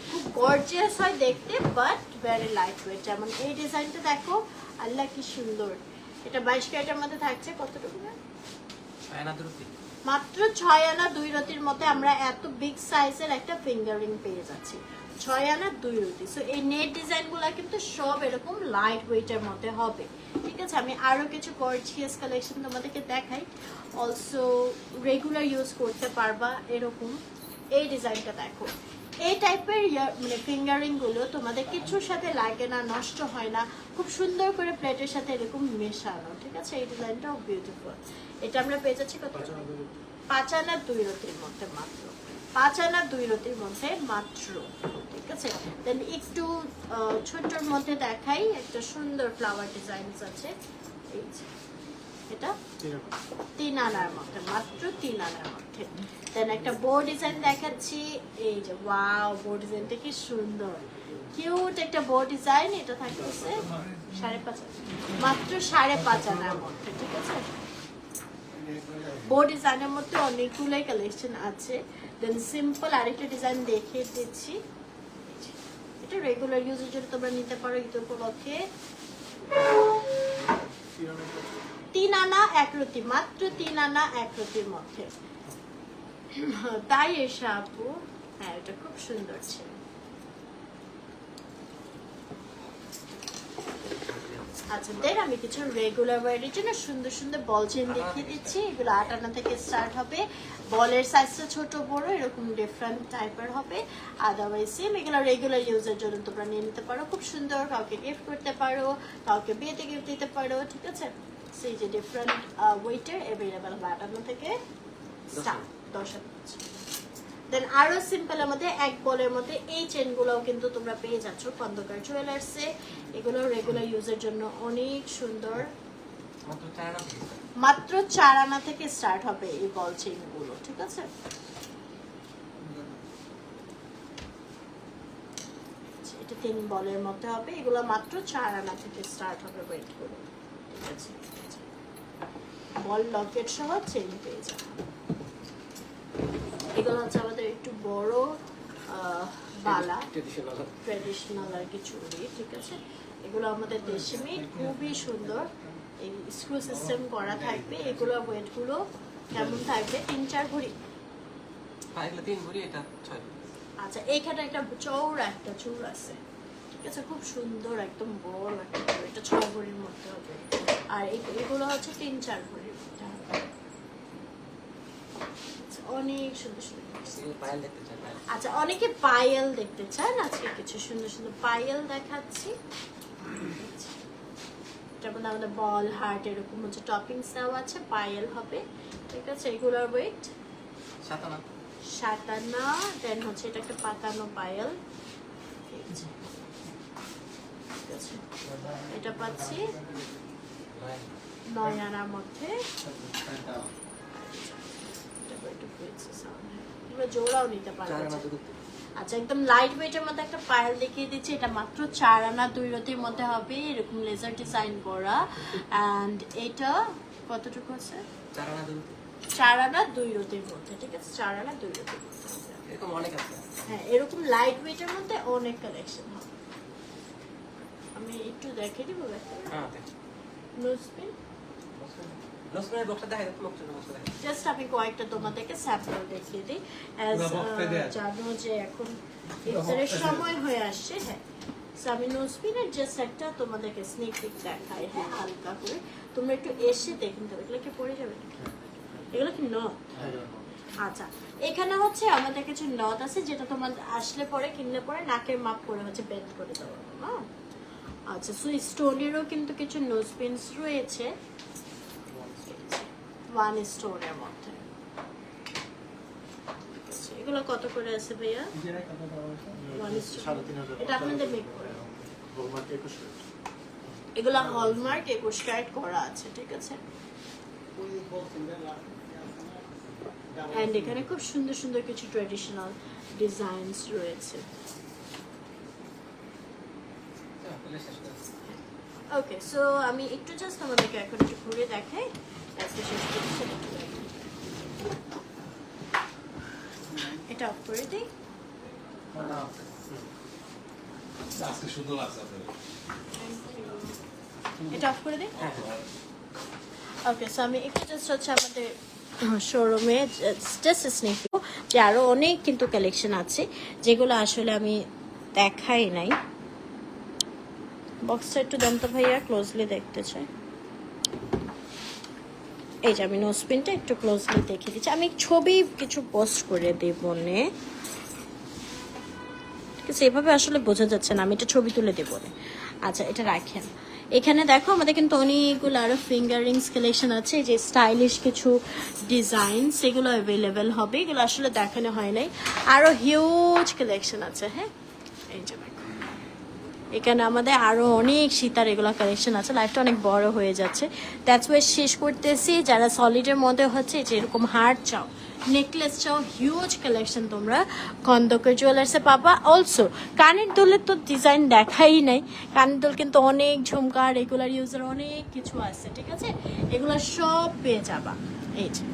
খুব গর্জিয়াস হয় দেখতে, বাট ভেরি লাইট ওয়েট। যেমন এই ডিজাইনটা দেখো, আল্লাহ কি সুন্দর। এটা 22 ক্যারেটের মধ্যে থাকছে। কতটুকু? মাত্র 6 আনা 2 রতির মধ্যে আমরা এত বিগ সাইজের একটা ফিঙ্গারিং পেয়ে যাচ্ছি। 6 আনা 2 রতি। সো এই নেট ডিজাইনগুলো কিন্তু সব এরকম লাইট ওয়েটের মধ্যে হবে, ঠিক আছে। আমি আরো কিছু গর্জিয়াস কালেকশন তোমাদেরকে দেখাই। অলসো রেগুলার ইউজ করতে পারবা এরকম। এই ডিজাইনটা দেখো, এই টাইপের মানে ফিঙ্গারিং গুলো তোমাদের কিছুর সাথে লাগে না, নষ্ট হয় না, খুব সুন্দর করে প্লেটের সাথে এরকম মেশানো, ঠিক আছে। এই ডিজাইনটাও বিউটিফুল। এটা আমরা পেয়ে যাচ্ছি কত? 5 আনা 2 রতির মধ্যে, মাত্র 5 আনা 2 রতির মধ্যে মাত্র, ঠিক আছে। দেন একটু ছোটর মধ্যে দেখাই, একটা সুন্দর ফ্লাওয়ার ডিজাইন আছে। এই যে এটা 3 আনার মধ্যে, মাত্র 3 আনার মধ্যে। দেন একটা বো ডিজাইন দেখাচ্ছি। এই যে ওয়াও, বো ডিজাইনটা কি সুন্দর, কিউট একটা বো ডিজাইন। এটা থাকতেছে 5.5, মাত্র 5.5 আনার মধ্যে, ঠিক আছে। বো ডিজাইনের মধ্যে অনেকগুলোই কালেকশন আছে। দেন সিম্পল আরেকটা ডিজাইন দেখিয়ে দিচ্ছি। এটা রেগুলার ইউজের জন্য তোমরা নিতে পারো ঈদ উপলক্ষে। 3 আনা 1 রতি, মাত্র 3 আনা 1 রতির মধ্যে। তাই এসা আপু, হ্যাঁ এটা খুব সুন্দর ছিল। আচ্ছা, দেন আমি কিছু রেগুলার ওয়্যারের জন্য সুন্দর সুন্দর বল চেন দেখিয়ে দিচ্ছি। এগুলো 8 আনা থেকে স্টার্ট হবে। বলের সাইজটা ছোট বড় এরকম ডিফারেন্ট টাইপের হবে। আদারওয়াইজ সেম এগুলো রেগুলার ইউজের জন্য তোমরা নিয়ে নিতে পারো। খুব সুন্দর, কাউকে গিফট করতে পারো, কাউকে বিয়েতে গিফট দিতে পারো, ঠিক আছে। সেই যে ডিফারেন্ট ওয়েটের অ্যাভেলেবেল 8 আনা থেকে স্টার্ট, 10 আনা। দেন আরো সিম্পল আমাদের 1 বলের মধ্যে এই চেনগুলোও কিন্তু তোমরা পেয়ে যাচ্ছ খন্দকার জুয়েলার্সে। এগুলো রেগুলার ইউজের জন্য অনেক সুন্দর। মাত্র 4 আনা থেকে স্টার্ট হবে এই বল চেনগুলো, ঠিক আছে। এটা 3 বলের মধ্যে হবে। এগুলো মাত্র 4 আনা থেকে স্টার্ট হবে ওয়েট গুলো, ঠিক আছে। বল লকেট সহ চেন পেয়ে যাবে। এগুলো হচ্ছে আমাদের একটু বড় বালা ট্রেডিশনাল ট্রেডিশনাল আর কি চুড়ি, ঠিক আছে। এগুলো আমাদের দেশে মেড, খুবই সুন্দর। এই স্ক্রু সিস্টেম করা থাকবে। এগুলো ওয়েটগুলো কেমন থাকবে? 3-4 ভরি। এগুলো 3 ভরি, এটা 6 ভরি। আচ্ছা, এইখানে একটা চৌড়া একটা চুড় আছে, ঠিক আছে, খুব সুন্দর একদম বড় একটা চুড়। এটা 6 ভরির মধ্যে হবে। আর এগুলো হচ্ছে 3-4 ভরির মধ্যে হবে। আচ্ছা, অনেক সুন্দর সুন্দর। এগুলো পায়েল দেখতে চাই, পায়েল। আচ্ছা, অনেকে পায়েল দেখতে চান, আজকে কিছু সুন্দর সুন্দর পায়েল দেখাচ্ছি। যেমন আমাদের বল হার্ট এরকম হচ্ছে টপিংস দেওয়া আছে, পায়েল হবে, ঠিক আছে। এগুলোর ওয়েট 57। দেন হচ্ছে এটা একটা পাতানো পায়েল, ঠিক আছে। এটা পাচ্ছি 9 আনার মধ্যে। জোড়াও নিতে পারবে। আচ্ছা, একদম লাইট ওয়েটের মধ্যে একটা পায়েল দেখিয়ে দিচ্ছি। এটা মাত্র 4 আনা 2 রতির মধ্যে হবে, এরকম লেজার ডিজাইন করা। অ্যান্ড এটা কতটুকু আছে? 4 আনা 2 রতির মধ্যে, ঠিক আছে। 4 আনা 2 রতির মধ্যে এরকম অনেক আছে। হ্যাঁ, এরকম লাইট ওয়েটের মধ্যে অনেক কালেকশন হবে। আমি একটু দেখিয়ে দিব। হ্যাঁ, নোজপিন লসমের বক্সটা দেখাই, বক্সটা দেখাই। জাস্ট আমি কয়েকটা তোমাদেরকে স্যাম্পল দেখিয়ে দিই। জানো যে এখন ইফতারের সময় হয়ে আসছে। হ্যাঁ, আমি নোজপিনের জাস্ট একটা তোমাদেরকে স্নেক পিক দেখাই, হ্যাঁ, হালকা করে। তোমরা একটু এসে দেখে নিতে হবে। এগুলো কি পড়ে যাবে নাকি? এগুলো কি নথ? আচ্ছা, এখানে হচ্ছে আমাদের কিছু নথ আছে, যেটা তোমার আসলে পরে কিনলে পরে নাকের মাপ করে হচ্ছে বেন্ড করে দেওয়া। হ্যাঁ, আচ্ছা। সো স্টোনেরও কিন্তু কিছু নোজপিনস রয়েছে 1 স্টোনের মধ্যে। এগুলো কত করে আছে ভাইয়া? 1 স্টোন। এটা আপনাদের মেক করে এগুলো হলমার্ক 21 ক্যারেট করা আছে, ঠিক আছে। এন্ড এখানে খুব সুন্দর সুন্দর কিছু ট্র্যাডিশনাল ডিজাইনস রয়েছে। ওকে, সো আমি একটু জাস্ট আমাদেরকে এখন একটু ঘুরে দেখাই, তারপর শেষ করছি। এটা অফ করে দিই। এটা অফ করে দিই। ওকে, সো আমি একটু জাস্ট হচ্ছে আমাদের শোরুমে জাস্ট স্নেক যে আরও অনেক কিন্তু কালেকশন আছে, যেগুলো আসলে আমি দেখাই নাই। বক্সটা একটু দেন তো ভাইয়া, ক্লোজলি দেখতে চাই। এই যে আমি নোজপিনটা একটু ক্লোজলি দেখে দিচ্ছি। আমি ছবি কিছু পোস্ট করে দেব নে, ঠিক আছে। এভাবে আসলে বোঝা যাচ্ছে না, আমি এটা ছবি তুলে দেবো না। আচ্ছা, এটা রাখেন। এখানে দেখো আমাদের কিন্তু অনেকগুলো আরো ফিঙ্গার রিংস কালেকশন আছে, যে স্টাইলিশ কিছু ডিজাইন, সেগুলো অ্যাভেলেবেল হবে। এগুলো আসলে দেখানো হয় নাই। আরো হিউজ কালেকশন আছে। হ্যাঁ, এই যে এখানে আমাদের আরো অনেক সীতার এগুলো কালেকশন আছে। লাইফটা অনেক বড় হয়ে যাচ্ছে, দ্যাটস ওয়াই শেষ করতেছি। যারা সলিডের মধ্যে হচ্ছে যে এরকম হার্ট চাও, নেকলেস চাও, হিউজ কালেকশন তোমরা খন্দকার জুয়েলার্সে পাবা। অলসো কানের দুলের তো ডিজাইন দেখাই নাই। কানের দুল কিন্তু অনেক ঝুমকা, রেগুলার ইউজের অনেক কিছু আছে, ঠিক আছে। এগুলো সব পেয়ে যাবা। এই যে,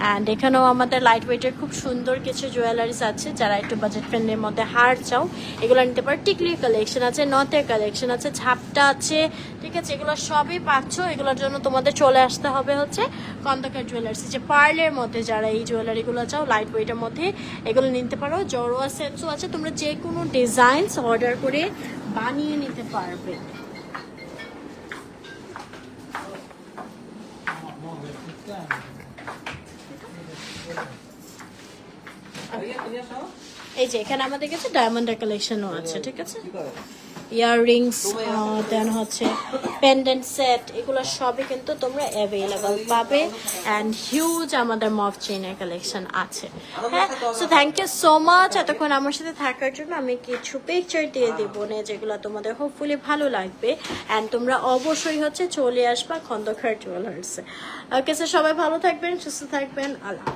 অ্যান্ড এখানেও আমাদের লাইট ওয়েটের খুব সুন্দর কিছু জুয়েলারিস আছে। যারা একটু বাজেট ফ্রেন্ডের মধ্যে হার চাও, এগুলো নিতে পারো। টিকলির কালেকশন আছে, নথের কালেকশন আছে, ঝাপটা আছে, ঠিক আছে। এগুলো সবই পাচ্ছ। এগুলোর জন্য তোমাদের চলে আসতে হবে হচ্ছে খন্দকার জুয়েলার্স। যে পার্লের মধ্যে যারা এই জুয়েলারিগুলো চাও লাইট ওয়েটের মধ্যে, এগুলো নিতে পারো। জড়োয়া সেটসও আছে, তোমরা যে কোনো ডিজাইনস অর্ডার করে বানিয়ে নিতে পারবে। এই যে এখানে আমাদের কাছে ডায়মন্ডের কালেকশনও আছে, ঠিক আছে। ইয়াররিংস, দেন হচ্ছে পেন্ডেন্ট সেট, এগুলো সবই কিন্তু তোমরা অ্যাভেলেবল পাবে। অ্যান্ড হিউজ আমাদের মফ চেইনের কালেকশন আছে। হ্যাঁ, so thank you so much এতক্ষণ আমার সাথে থাকার জন্য। আমি কিছু পিকচার দিয়ে দেবো না, যেগুলো তোমাদের হোপফুলি ভালো লাগবে। অ্যান্ড তোমরা অবশ্যই হচ্ছে চলে আসবা খন্দকার জুয়েলার্সে। ওকে, সো সবাই ভালো থাকবেন, সুস্থ থাকবেন। আল্লাহ।